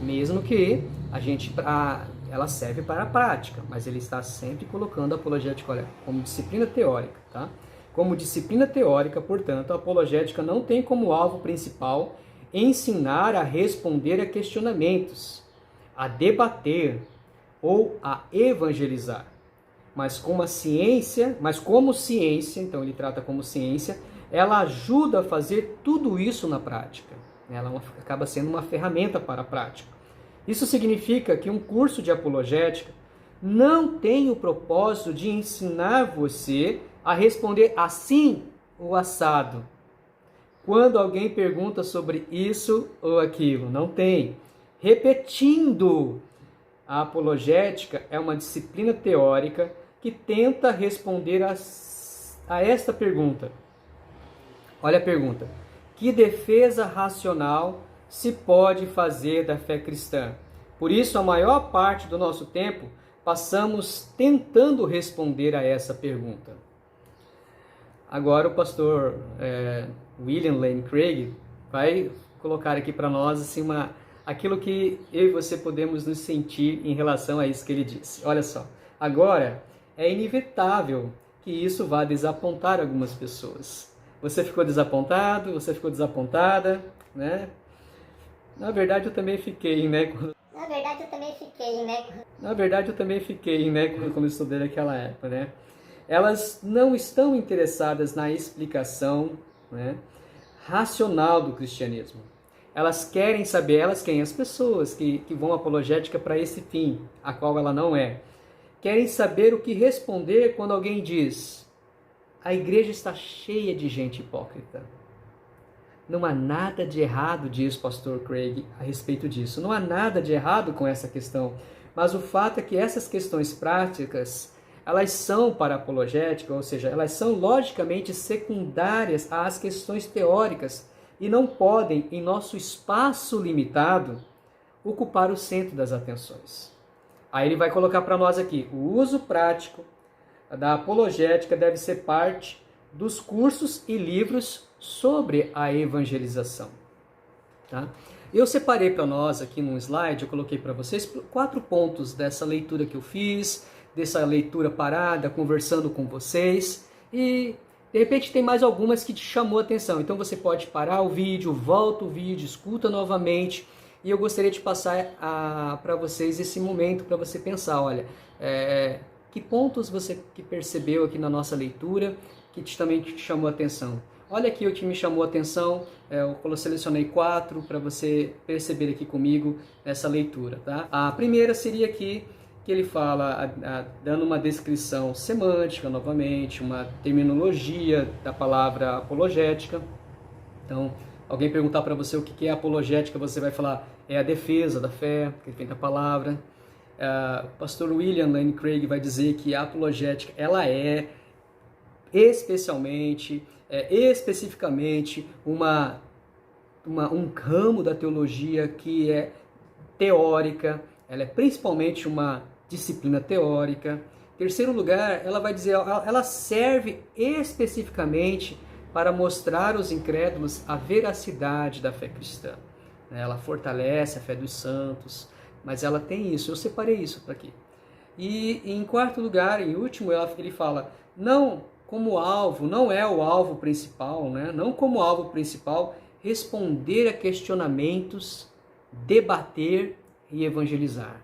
A: mesmo que ela serve para a prática, mas ele está sempre colocando a apologética como disciplina teórica, tá? Como disciplina teórica, portanto, a apologética não tem como alvo principal ensinar a responder a questionamentos, a debater ou a evangelizar. Mas como ciência, então ele trata como ciência, ela ajuda a fazer tudo isso na prática. Ela acaba sendo uma ferramenta para a prática. Isso significa que um curso de apologética não tem o propósito de ensinar você a responder assim ou assado, quando alguém pergunta sobre isso ou aquilo. Não tem. Repetindo, a apologética é uma disciplina teórica que tenta responder a esta pergunta. Olha a pergunta. Que defesa racional se pode fazer da fé cristã? Por isso, a maior parte do nosso tempo passamos tentando responder a essa pergunta. Agora o pastor William Lane Craig vai colocar aqui para nós assim, aquilo que eu e você podemos nos sentir em relação a isso que ele disse. Olha só, agora é inevitável que isso vá desapontar algumas pessoas. Você ficou desapontado, você ficou desapontada, né? Na verdade eu também fiquei, né? Quando eu estudei naquela época, né? Elas não estão interessadas na explicação, né, racional do cristianismo. Elas querem saber, as pessoas que vão à apologética para esse fim, a qual ela não é. Querem saber o que responder quando alguém diz: a igreja está cheia de gente hipócrita. Não há nada de errado, diz o pastor Craig a respeito disso. Não há nada de errado com essa questão. Mas o fato é que essas questões práticas, elas são para a apologética, ou seja, elas são logicamente secundárias às questões teóricas e não podem, em nosso espaço limitado, ocupar o centro das atenções. Aí ele vai colocar para nós aqui: o uso prático da apologética deve ser parte dos cursos e livros sobre a evangelização. Tá? Eu separei para nós aqui num slide, eu coloquei para vocês 4 pontos dessa leitura que eu fiz, dessa leitura parada, conversando com vocês. e de repente tem mais algumas que te chamou a atenção. Então você pode parar o vídeo, volta o vídeo, escuta novamente. E eu gostaria de passar para vocês esse momento para você pensar, olha, que pontos você que percebeu aqui na nossa leitura que também te chamou a atenção. Olha aqui o que me chamou a atenção, eu selecionei 4 para você perceber aqui comigo essa leitura. Tá? A primeira seria aqui, que ele fala, dando uma descrição semântica novamente, uma terminologia da palavra apologética. Então, alguém perguntar para você o que é apologética, você vai falar, é a defesa da fé, que vem da palavra. O pastor William Lane Craig vai dizer que a apologética, ela é especificamente um ramo da teologia que é teórica, ela é principalmente uma disciplina teórica. Em terceiro lugar, ela vai dizer, ela serve especificamente para mostrar aos incrédulos a veracidade da fé cristã. Ela fortalece a fé dos santos, mas ela tem isso, eu separei isso para aqui. E em quarto lugar, em último, ele fala, não como alvo, não é o alvo principal, né? Não como alvo principal, responder a questionamentos, debater e evangelizar.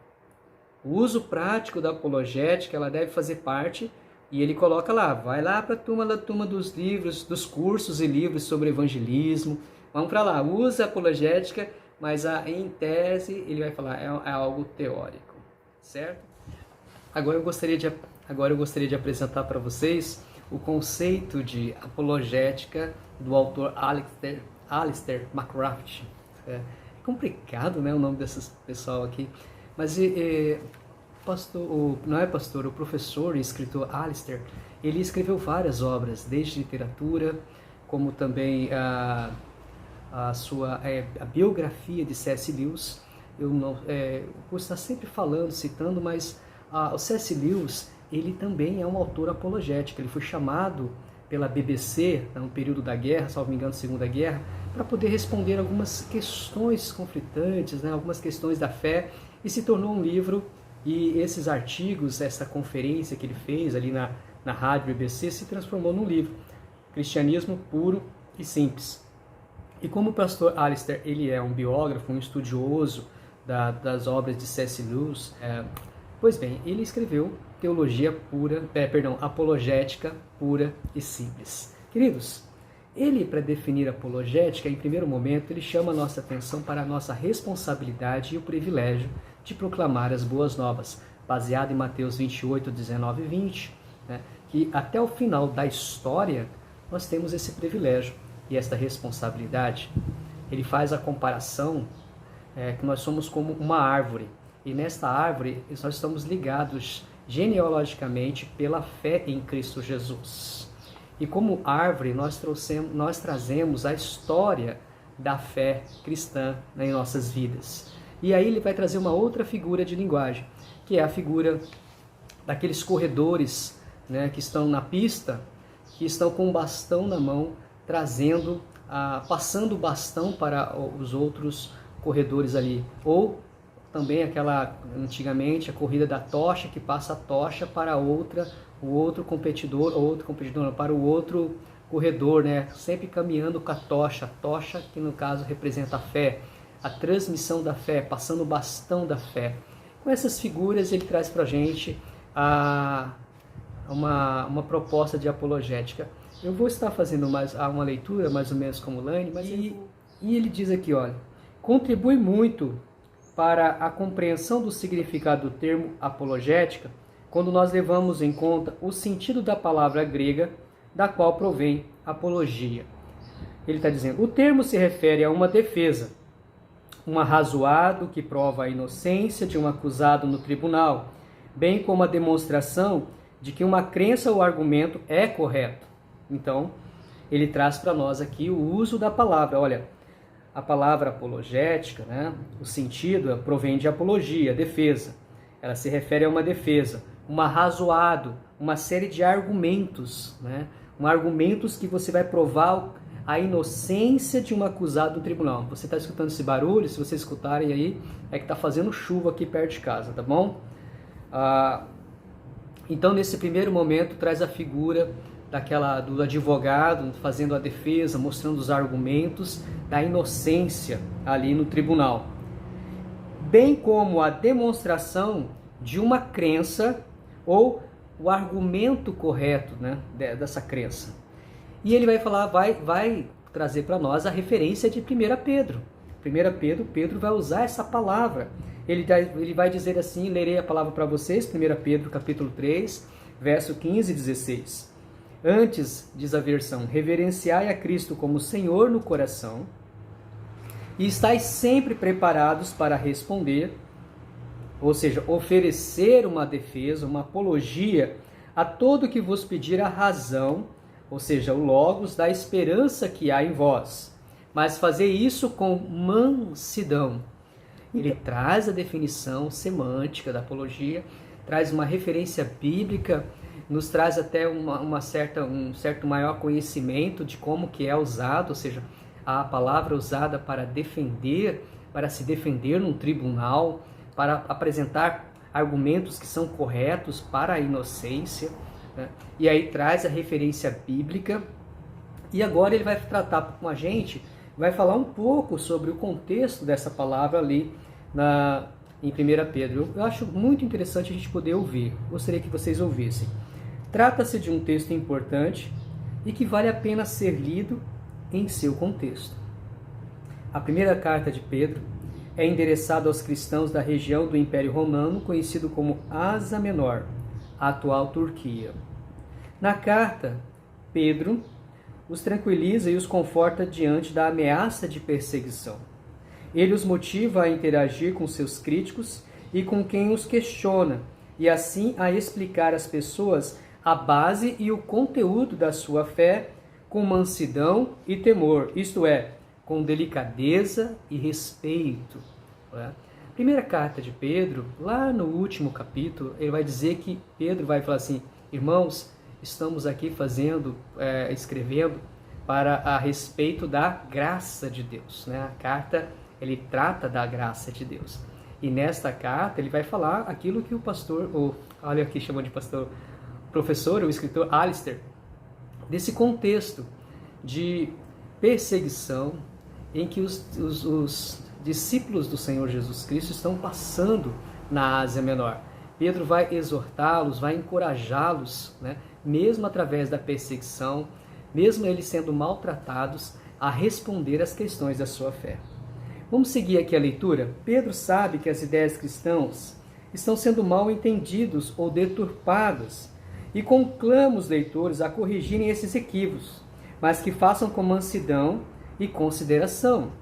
A: O uso prático da apologética, ela deve fazer parte, e ele coloca lá, vai lá para a turma dos livros, dos cursos e livros sobre evangelismo, vamos para lá, usa a apologética, mas em tese ele vai falar, é algo teórico, certo? Agora eu gostaria de apresentar para vocês o conceito de apologética do autor Alistair McCraft. É complicado, né, o nome desse pessoal aqui, mas o professor e escritor Alistair, ele escreveu várias obras, desde literatura, como também a biografia de C.S. Lewis. Eu vou estar sempre falando, citando, mas o C.S. Lewis, ele também é um autor apologético. Ele foi chamado pela BBC, no período da guerra, salvo me engano, Segunda Guerra, para poder responder algumas questões conflitantes, né, algumas questões da fé, e se tornou um livro. E esses artigos, essa conferência que ele fez ali na rádio BBC, se transformou num livro, Cristianismo Puro e Simples. E como o pastor Alistair, ele é um biógrafo, um estudioso das obras de C.S. Lewis, pois bem, ele escreveu apologética pura e simples. Queridos, ele, para definir apologética, em primeiro momento, ele chama a nossa atenção para a nossa responsabilidade e o privilégio de proclamar as boas novas, baseado em Mateus 28, 19 e 20, né, que até o final da história nós temos esse privilégio e esta responsabilidade. Ele faz a comparação que nós somos como uma árvore, e nesta árvore nós estamos ligados genealogicamente pela fé em Cristo Jesus. E como árvore nós trazemos a história da fé cristã em nossas vidas. E aí ele vai trazer uma outra figura de linguagem, que é a figura daqueles corredores, né, que estão na pista, que estão com um bastão na mão, passando o bastão para os outros corredores ali. Ou também antigamente, a corrida da tocha, que passa a tocha para o outro competidor para o outro corredor, né? Sempre caminhando com a tocha que no caso representa a fé, a transmissão da fé, passando o bastão da fé. Com essas figuras ele traz para a gente uma proposta de apologética. Eu vou estar fazendo uma leitura mais ou menos como Lane, mas e ele diz aqui, olha, contribui muito para a compreensão do significado do termo apologética quando nós levamos em conta o sentido da palavra grega da qual provém apologia. Ele está dizendo, o termo se refere a uma defesa, um arrazoado que prova a inocência de um acusado no tribunal, bem como a demonstração de que uma crença ou argumento é correto. Então, ele traz para nós aqui o uso da palavra. Olha, a palavra apologética, né, o sentido provém de apologia, defesa. Ela se refere a uma defesa, um arrazoado, uma série de argumentos, né, argumentos que você vai provar a inocência de um acusado no tribunal. Você está escutando esse barulho? Se vocês escutarem aí, é que está fazendo chuva aqui perto de casa, tá bom? Então, nesse primeiro momento, traz a figura do advogado fazendo a defesa, mostrando os argumentos da inocência ali no tribunal, bem como a demonstração de uma crença ou o argumento correto, né, dessa crença. E ele vai falar, vai trazer para nós a referência de 1 Pedro. 1 Pedro, Pedro vai usar essa palavra. Ele vai dizer assim, lerei a palavra para vocês, 1 Pedro capítulo 3, verso 15 e 16. Antes, diz a versão, reverenciai a Cristo como Senhor no coração e estáis sempre preparados para responder, ou seja, oferecer uma defesa, uma apologia a todo que vos pedir a razão, ou seja, o logos da esperança que há em vós, mas fazer isso com mansidão. Ele traz a definição semântica da apologia, traz uma referência bíblica, nos traz até um certo maior conhecimento de como que é usado, ou seja, a palavra usada para defender, para se defender num tribunal, para apresentar argumentos que são corretos para a inocência, né? E aí traz a referência bíblica, e agora ele vai tratar com a gente, vai falar um pouco sobre o contexto dessa palavra ali em 1 Pedro. Eu acho muito interessante a gente poder ouvir, gostaria que vocês ouvissem. Trata-se de um texto importante e que vale a pena ser lido em seu contexto. A primeira carta de Pedro é endereçada aos cristãos da região do Império Romano, conhecido como Ásia Menor, a atual Turquia. Na carta, Pedro os tranquiliza e os conforta diante da ameaça de perseguição. Ele os motiva a interagir com seus críticos e com quem os questiona, e assim a explicar às pessoas a base e o conteúdo da sua fé com mansidão e temor, isto é, com delicadeza e respeito. Primeira carta de Pedro, lá no último capítulo, ele vai dizer que Pedro vai falar assim, irmãos, estamos aqui escrevendo a respeito da graça de Deus. Né? A carta, ele trata da graça de Deus. E nesta carta ele vai falar aquilo que o pastor, olha aqui chamando de pastor, professor, o escritor Alistair, desse contexto de perseguição em que os discípulos do Senhor Jesus Cristo estão passando na Ásia Menor. Pedro vai exortá-los, vai encorajá-los, né, mesmo através da perseguição, mesmo eles sendo maltratados, a responder às questões da sua fé. Vamos seguir aqui a leitura? Pedro sabe que as ideias cristãs estão sendo mal entendidas ou deturpadas e conclama os leitores a corrigirem esses equívocos, mas que façam com mansidão e consideração.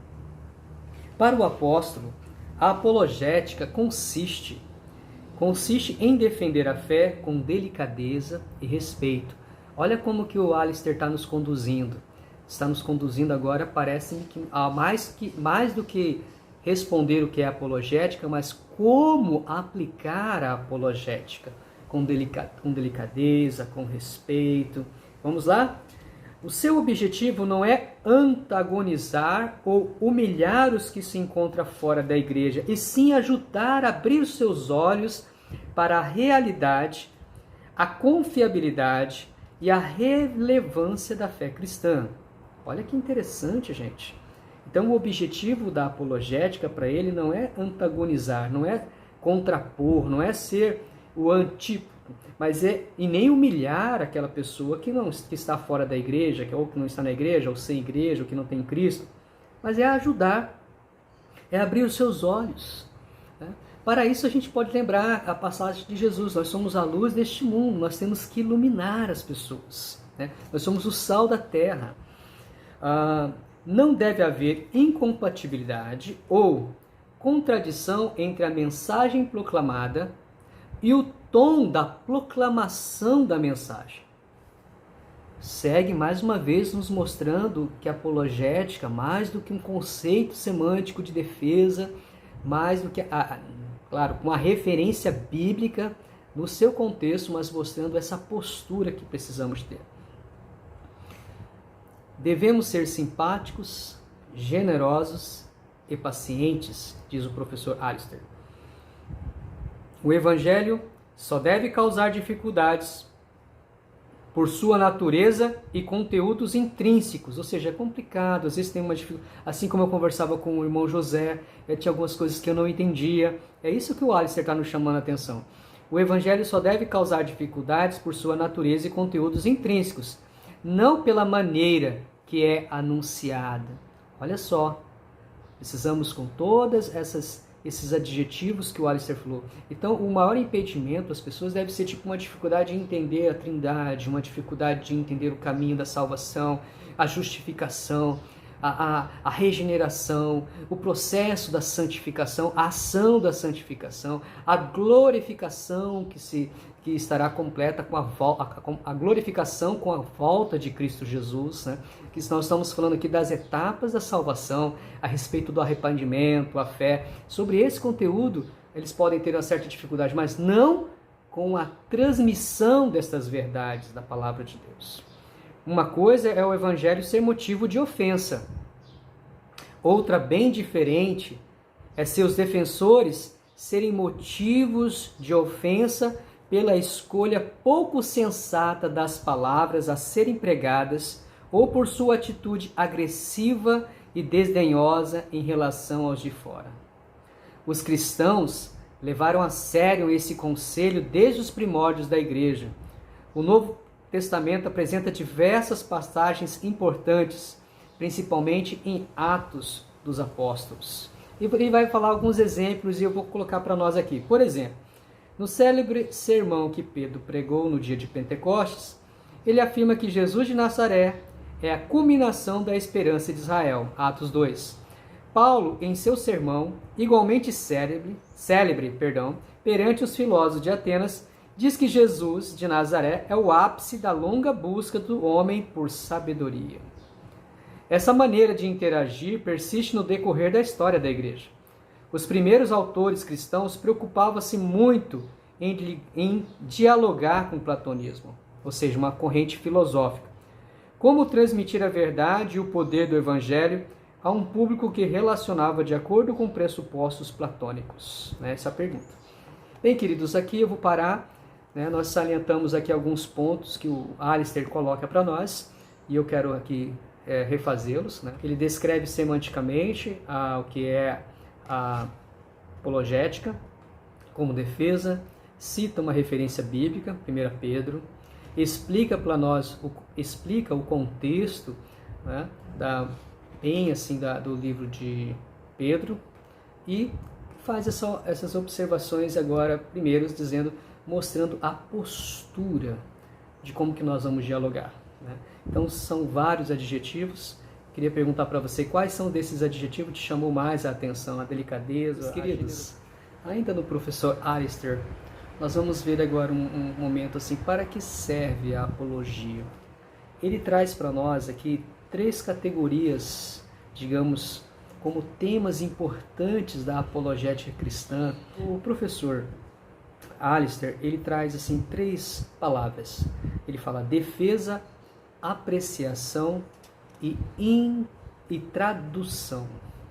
A: Para o apóstolo, a apologética consiste em defender a fé com delicadeza e respeito. Olha como que o Alistair está nos conduzindo. Está nos conduzindo agora, parece-me que mais do que responder o que é apologética, mas como aplicar a apologética com delicadeza, com respeito. Vamos lá? O seu objetivo não é antagonizar ou humilhar os que se encontram fora da igreja, e sim ajudar a abrir os seus olhos para a realidade, a confiabilidade e a relevância da fé cristã. Olha que interessante, gente. Então, o objetivo da apologética para ele não é antagonizar, não é contrapor, não é ser o antípodo, mas e nem humilhar aquela pessoa que está fora da igreja, ou que não está na igreja, ou sem igreja, ou que não tem Cristo, mas é ajudar, é abrir os seus olhos. Né? Para isso a gente pode lembrar a passagem de Jesus, nós somos a luz deste mundo, nós temos que iluminar as pessoas. Né? Nós somos o sal da terra. Não deve haver incompatibilidade ou contradição entre a mensagem proclamada e o tom da proclamação da mensagem. Segue mais uma vez nos mostrando que a apologética, mais do que um conceito semântico de defesa, mais do que, claro, com a referência bíblica no seu contexto, mas mostrando essa postura que precisamos ter. Devemos ser simpáticos, generosos e pacientes, diz o professor Alistair. O Evangelho só deve causar dificuldades por sua natureza e conteúdos intrínsecos, ou seja, é complicado, às vezes tem uma dificuldade, assim como eu conversava com o irmão José, tinha algumas coisas que eu não entendia, é isso que o Alistair está nos chamando a atenção. O Evangelho só deve causar dificuldades por sua natureza e conteúdos intrínsecos, não pela maneira que é anunciada. Olha só, precisamos com todas esses adjetivos que o Alistair falou. Então, o maior impedimento das pessoas deve ser tipo uma dificuldade de entender a Trindade, uma dificuldade de entender o caminho da salvação, a justificação, a regeneração, o processo da santificação, a ação da santificação, a glorificação que estará completa com a glorificação com a volta de Cristo Jesus, né? Que nós estamos falando aqui das etapas da salvação, a respeito do arrependimento, a fé. Sobre esse conteúdo, eles podem ter uma certa dificuldade, mas não com a transmissão destas verdades da palavra de Deus. Uma coisa é o Evangelho ser motivo de ofensa. Outra, bem diferente, é seus defensores serem motivos de ofensa pela escolha pouco sensata das palavras a serem pregadas ou por sua atitude agressiva e desdenhosa em relação aos de fora. Os cristãos levaram a sério esse conselho desde os primórdios da igreja. O Novo Testamento apresenta diversas passagens importantes, principalmente em Atos dos Apóstolos. E ele vai falar alguns exemplos e eu vou colocar para nós aqui. Por exemplo, no célebre sermão que Pedro pregou no dia de Pentecostes, ele afirma que Jesus de Nazaré é a culminação da esperança de Israel. Atos 2. Paulo, em seu sermão, igualmente célebre, perante os filósofos de Atenas, diz que Jesus de Nazaré é o ápice da longa busca do homem por sabedoria. Essa maneira de interagir persiste no decorrer da história da igreja. Os primeiros autores cristãos preocupavam-se muito em dialogar com o platonismo, ou seja, uma corrente filosófica. Como transmitir a verdade e o poder do Evangelho a um público que relacionava de acordo com pressupostos platônicos? Essa é a pergunta. Bem, queridos, aqui eu vou parar. Nós salientamos aqui alguns pontos que o Alistair coloca para nós e eu quero aqui refazê-los. Ele descreve semanticamente o que é a apologética como defesa, cita uma referência bíblica, 1 Pedro, explica para nós, explica o contexto do livro de Pedro e faz essas observações agora, primeiro mostrando a postura de como que nós vamos dialogar. Então são vários adjetivos. Queria perguntar para você quais são desses adjetivos que te chamou mais a atenção, a delicadeza, queridos. Ainda no professor Alistair, nós vamos ver agora um momento assim, para que serve a apologia? Ele traz para nós aqui 3 categorias, digamos, como temas importantes da apologética cristã. O professor Alistair, ele traz assim 3 palavras. Ele fala defesa, apreciação e tradução.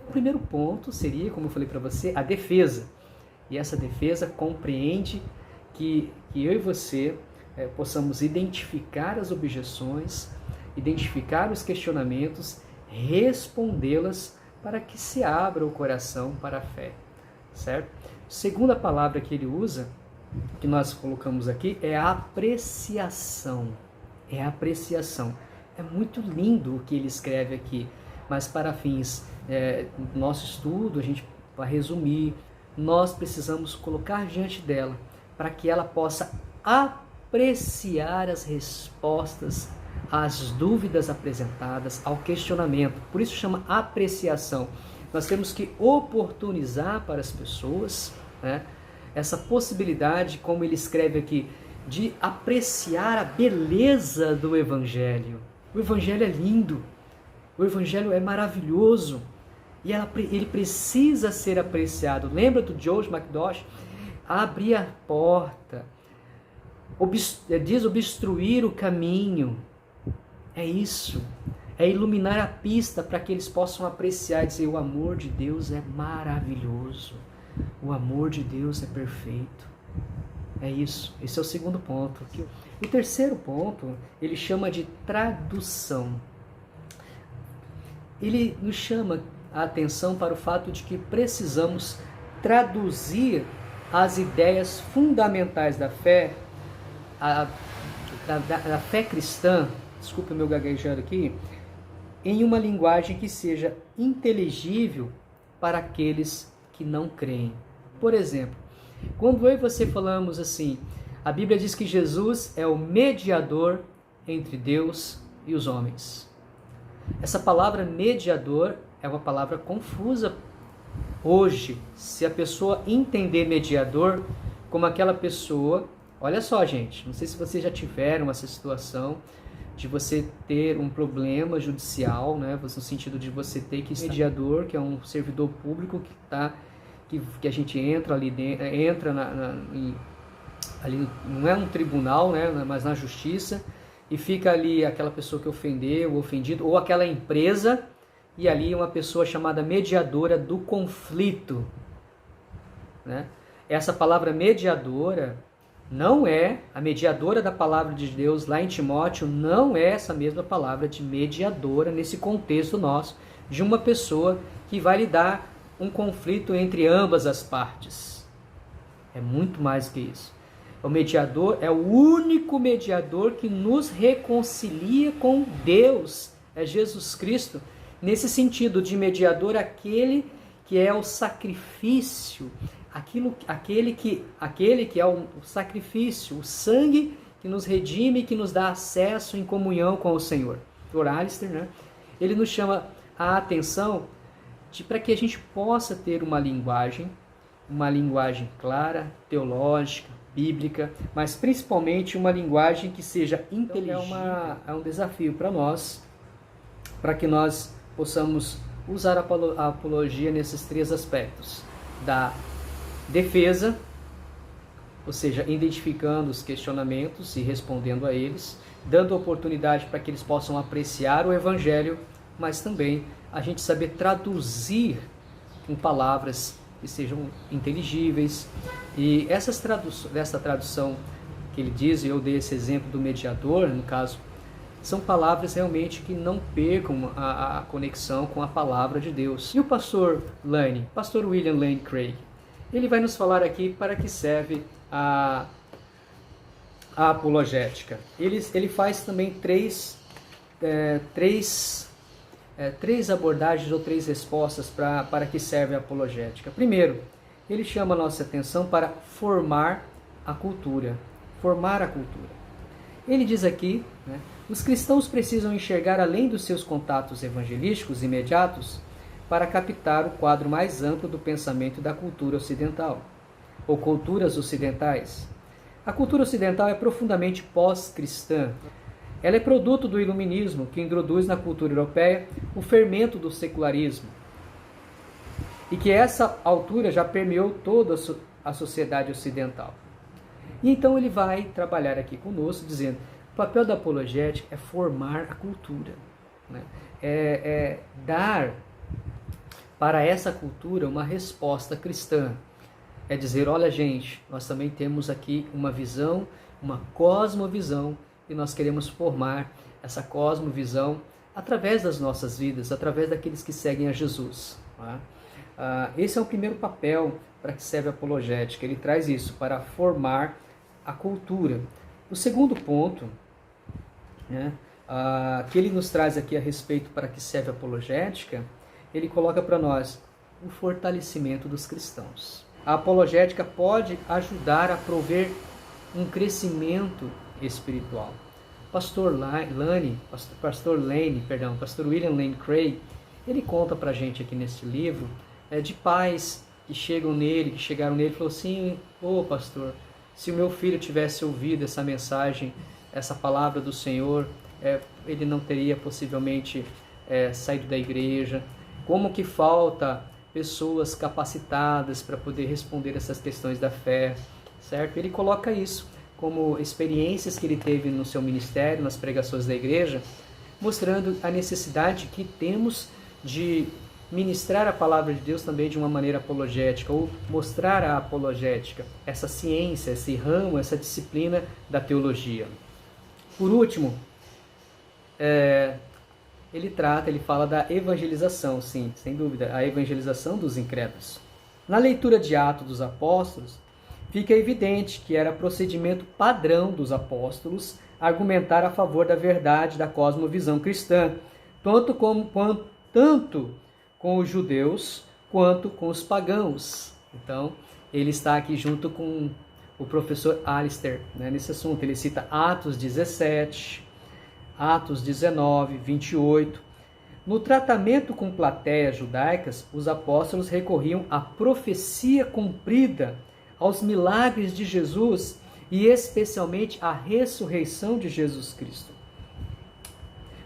A: O primeiro ponto seria, como eu falei para você, a defesa. E essa defesa compreende que eu e você possamos identificar as objeções, identificar os questionamentos, respondê-las para que se abra o coração para a fé, certo? Segunda palavra que ele usa, que nós colocamos aqui, é a apreciação. É a apreciação. É muito lindo o que ele escreve aqui, mas para fins do nosso estudo, a gente vai resumir, nós precisamos colocar diante dela para que ela possa apreciar as respostas às dúvidas apresentadas, ao questionamento. Por isso chama apreciação. Nós temos que oportunizar para as pessoas essa possibilidade, como ele escreve aqui, de apreciar a beleza do Evangelho. O Evangelho é lindo, o Evangelho é maravilhoso e ele precisa ser apreciado. Lembra do George MacDosh? Abrir a porta, diz obstruir o caminho. É isso, é iluminar a pista para que eles possam apreciar e dizer: o amor de Deus é maravilhoso, o amor de Deus é perfeito. É isso, esse é o segundo ponto. O terceiro ponto, ele chama de tradução. Ele nos chama a atenção para o fato de que precisamos traduzir as ideias fundamentais da fé, da fé cristã, desculpe o meu gaguejar aqui, em uma linguagem que seja inteligível para aqueles que não creem. Por exemplo, quando eu e você falamos assim, a Bíblia diz que Jesus é o mediador entre Deus e os homens. Essa palavra mediador é uma palavra confusa hoje. Se a pessoa entender mediador como aquela pessoa, olha só, gente, não sei se vocês já tiveram essa situação de você ter um problema judicial, né, no sentido de você ter que estar mediador, que é um servidor público que a gente entra ali dentro, ali não é um tribunal, né, mas na justiça, e fica ali aquela pessoa que ofendeu, o ofendido, ou aquela empresa, e ali uma pessoa chamada mediadora do conflito, né? Essa palavra mediadora não é a mediadora da palavra de Deus lá em Timóteo, não é essa mesma palavra de mediadora nesse contexto nosso, de uma pessoa que vai lidar um conflito entre ambas as partes. É muito mais que isso. O mediador é o único mediador que nos reconcilia com Deus, é Jesus Cristo. Nesse sentido de mediador, aquele que é o sacrifício, aquele que é o sacrifício, o sangue que nos redime, que nos dá acesso em comunhão com o Senhor. Dr. Alistair, né? Ele nos chama a atenção para que a gente possa ter uma linguagem clara, teológica, bíblica, mas principalmente uma linguagem que seja inteligível. Então é um desafio para nós, para que nós possamos usar a apologia nesses três aspectos: da defesa, ou seja, identificando os questionamentos e respondendo a eles, dando oportunidade para que eles possam apreciar o Evangelho, mas também a gente saber traduzir em palavras que sejam inteligíveis. E essa tradução que ele diz, e eu dei esse exemplo do mediador, no caso, são palavras realmente que não percam a conexão com a palavra de Deus. E o pastor William Lane Craig, ele vai nos falar aqui para que serve a apologética. Ele faz também três abordagens ou três respostas para que serve a apologética. Primeiro, ele chama a nossa atenção para formar a cultura. Formar a cultura. Ele diz aqui, né, os cristãos precisam enxergar além dos seus contatos evangelísticos imediatos para captar o quadro mais amplo do pensamento da cultura ocidental, ou culturas ocidentais. A cultura ocidental é profundamente pós-cristã. Ela é produto do iluminismo, que introduz na cultura europeia o fermento do secularismo, e que essa altura já permeou toda a sociedade ocidental. E então ele vai trabalhar aqui conosco dizendo: o papel da apologética é formar a cultura, né? É dar para essa cultura uma resposta cristã. É dizer: olha, gente, nós também temos aqui uma visão, uma cosmovisão, e nós queremos formar essa cosmovisão através das nossas vidas, através daqueles que seguem a Jesus. Tá? Esse é o primeiro papel para que serve a apologética. Ele traz isso, para formar a cultura. O segundo ponto, né, que ele nos traz aqui a respeito para que serve a apologética, ele coloca para nós o fortalecimento dos cristãos. A apologética pode ajudar a prover um crescimento espiritual. Pastor William Lane Craig, ele conta para a gente aqui neste livro de pais que chegaram nele e falou assim: pastor, se o meu filho tivesse ouvido essa mensagem, essa palavra do Senhor, ele não teria possivelmente saído da igreja. Como que falta pessoas capacitadas para poder responder essas questões da fé, certo? Ele coloca isso como experiências que ele teve no seu ministério, nas pregações da igreja, mostrando a necessidade que temos de ministrar a palavra de Deus também de uma maneira apologética, ou mostrar a apologética, essa ciência, esse ramo, essa disciplina da teologia. Por último, ele fala da evangelização, sim, sem dúvida, a evangelização dos incrédulos. Na leitura de Atos dos Apóstolos, fica evidente que era procedimento padrão dos apóstolos argumentar a favor da verdade da cosmovisão cristã, tanto com os judeus quanto com os pagãos. Então, ele está aqui junto com o professor Alistair, né, nesse assunto. Ele cita Atos 17, Atos 19, 28. No tratamento com plateias judaicas, os apóstolos recorriam à profecia cumprida, aos milagres de Jesus e especialmente à ressurreição de Jesus Cristo.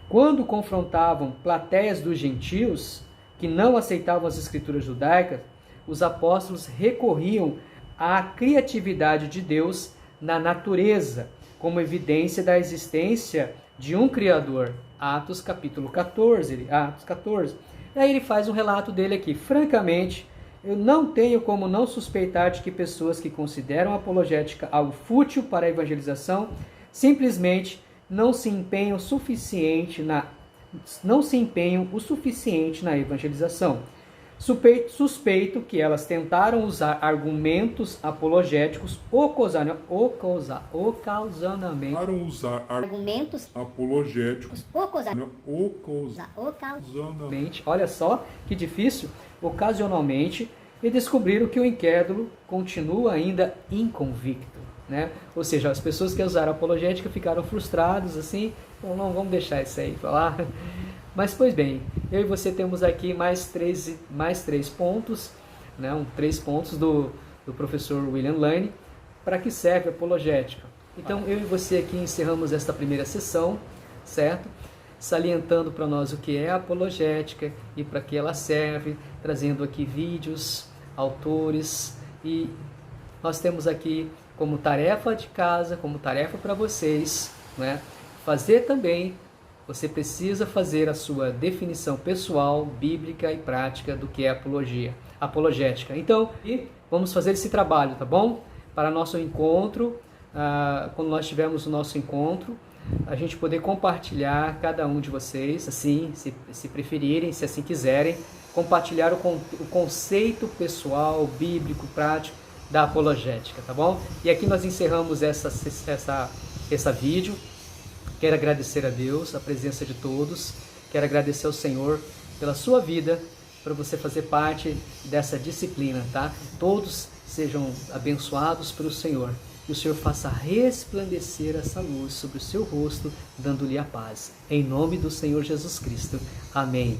A: Quando confrontavam plateias dos gentios, que não aceitavam as escrituras judaicas, os apóstolos recorriam à criatividade de Deus na natureza, como evidência da existência de um Criador. Atos capítulo 14. E aí ele faz um relato dele aqui. Francamente, eu não tenho como não suspeitar de que pessoas que consideram a apologética algo fútil para a evangelização simplesmente não se empenham o suficiente na evangelização. Suspeito que elas tentaram usar argumentos apologéticos ocasionalmente.
E: Argumentos apologéticos
A: ocasionalmente. Olha só que difícil. Ocasionalmente, e descobriram que o incrédulo continua ainda inconvicto, né? Ou seja, as pessoas que usaram a apologética ficaram frustradas, assim, então não vamos deixar isso aí para lá. Mas, pois bem, eu e você temos aqui mais três pontos, né? 3 pontos do professor William Lane, para que serve a apologética. Então, eu e você aqui encerramos esta primeira sessão, certo? Salientando para nós o que é a apologética e para que ela serve, trazendo aqui vídeos, autores, e nós temos aqui como tarefa de casa, como tarefa para vocês, né? Fazer também, você precisa fazer a sua definição pessoal, bíblica e prática do que é apologética. Então, vamos fazer esse trabalho, tá bom? Para nosso encontro, quando nós tivermos o nosso encontro, a gente poder compartilhar, cada um de vocês, assim, se preferirem, se assim quiserem, compartilhar o conceito pessoal, bíblico, prático da apologética, tá bom? E aqui nós encerramos essa vídeo. Quero agradecer a Deus, a presença de todos, quero agradecer ao Senhor pela sua vida, para você fazer parte dessa disciplina, tá? Todos sejam abençoados pelo Senhor. Que o Senhor faça resplandecer essa luz sobre o seu rosto, dando-lhe a paz. Em nome do Senhor Jesus Cristo. Amém.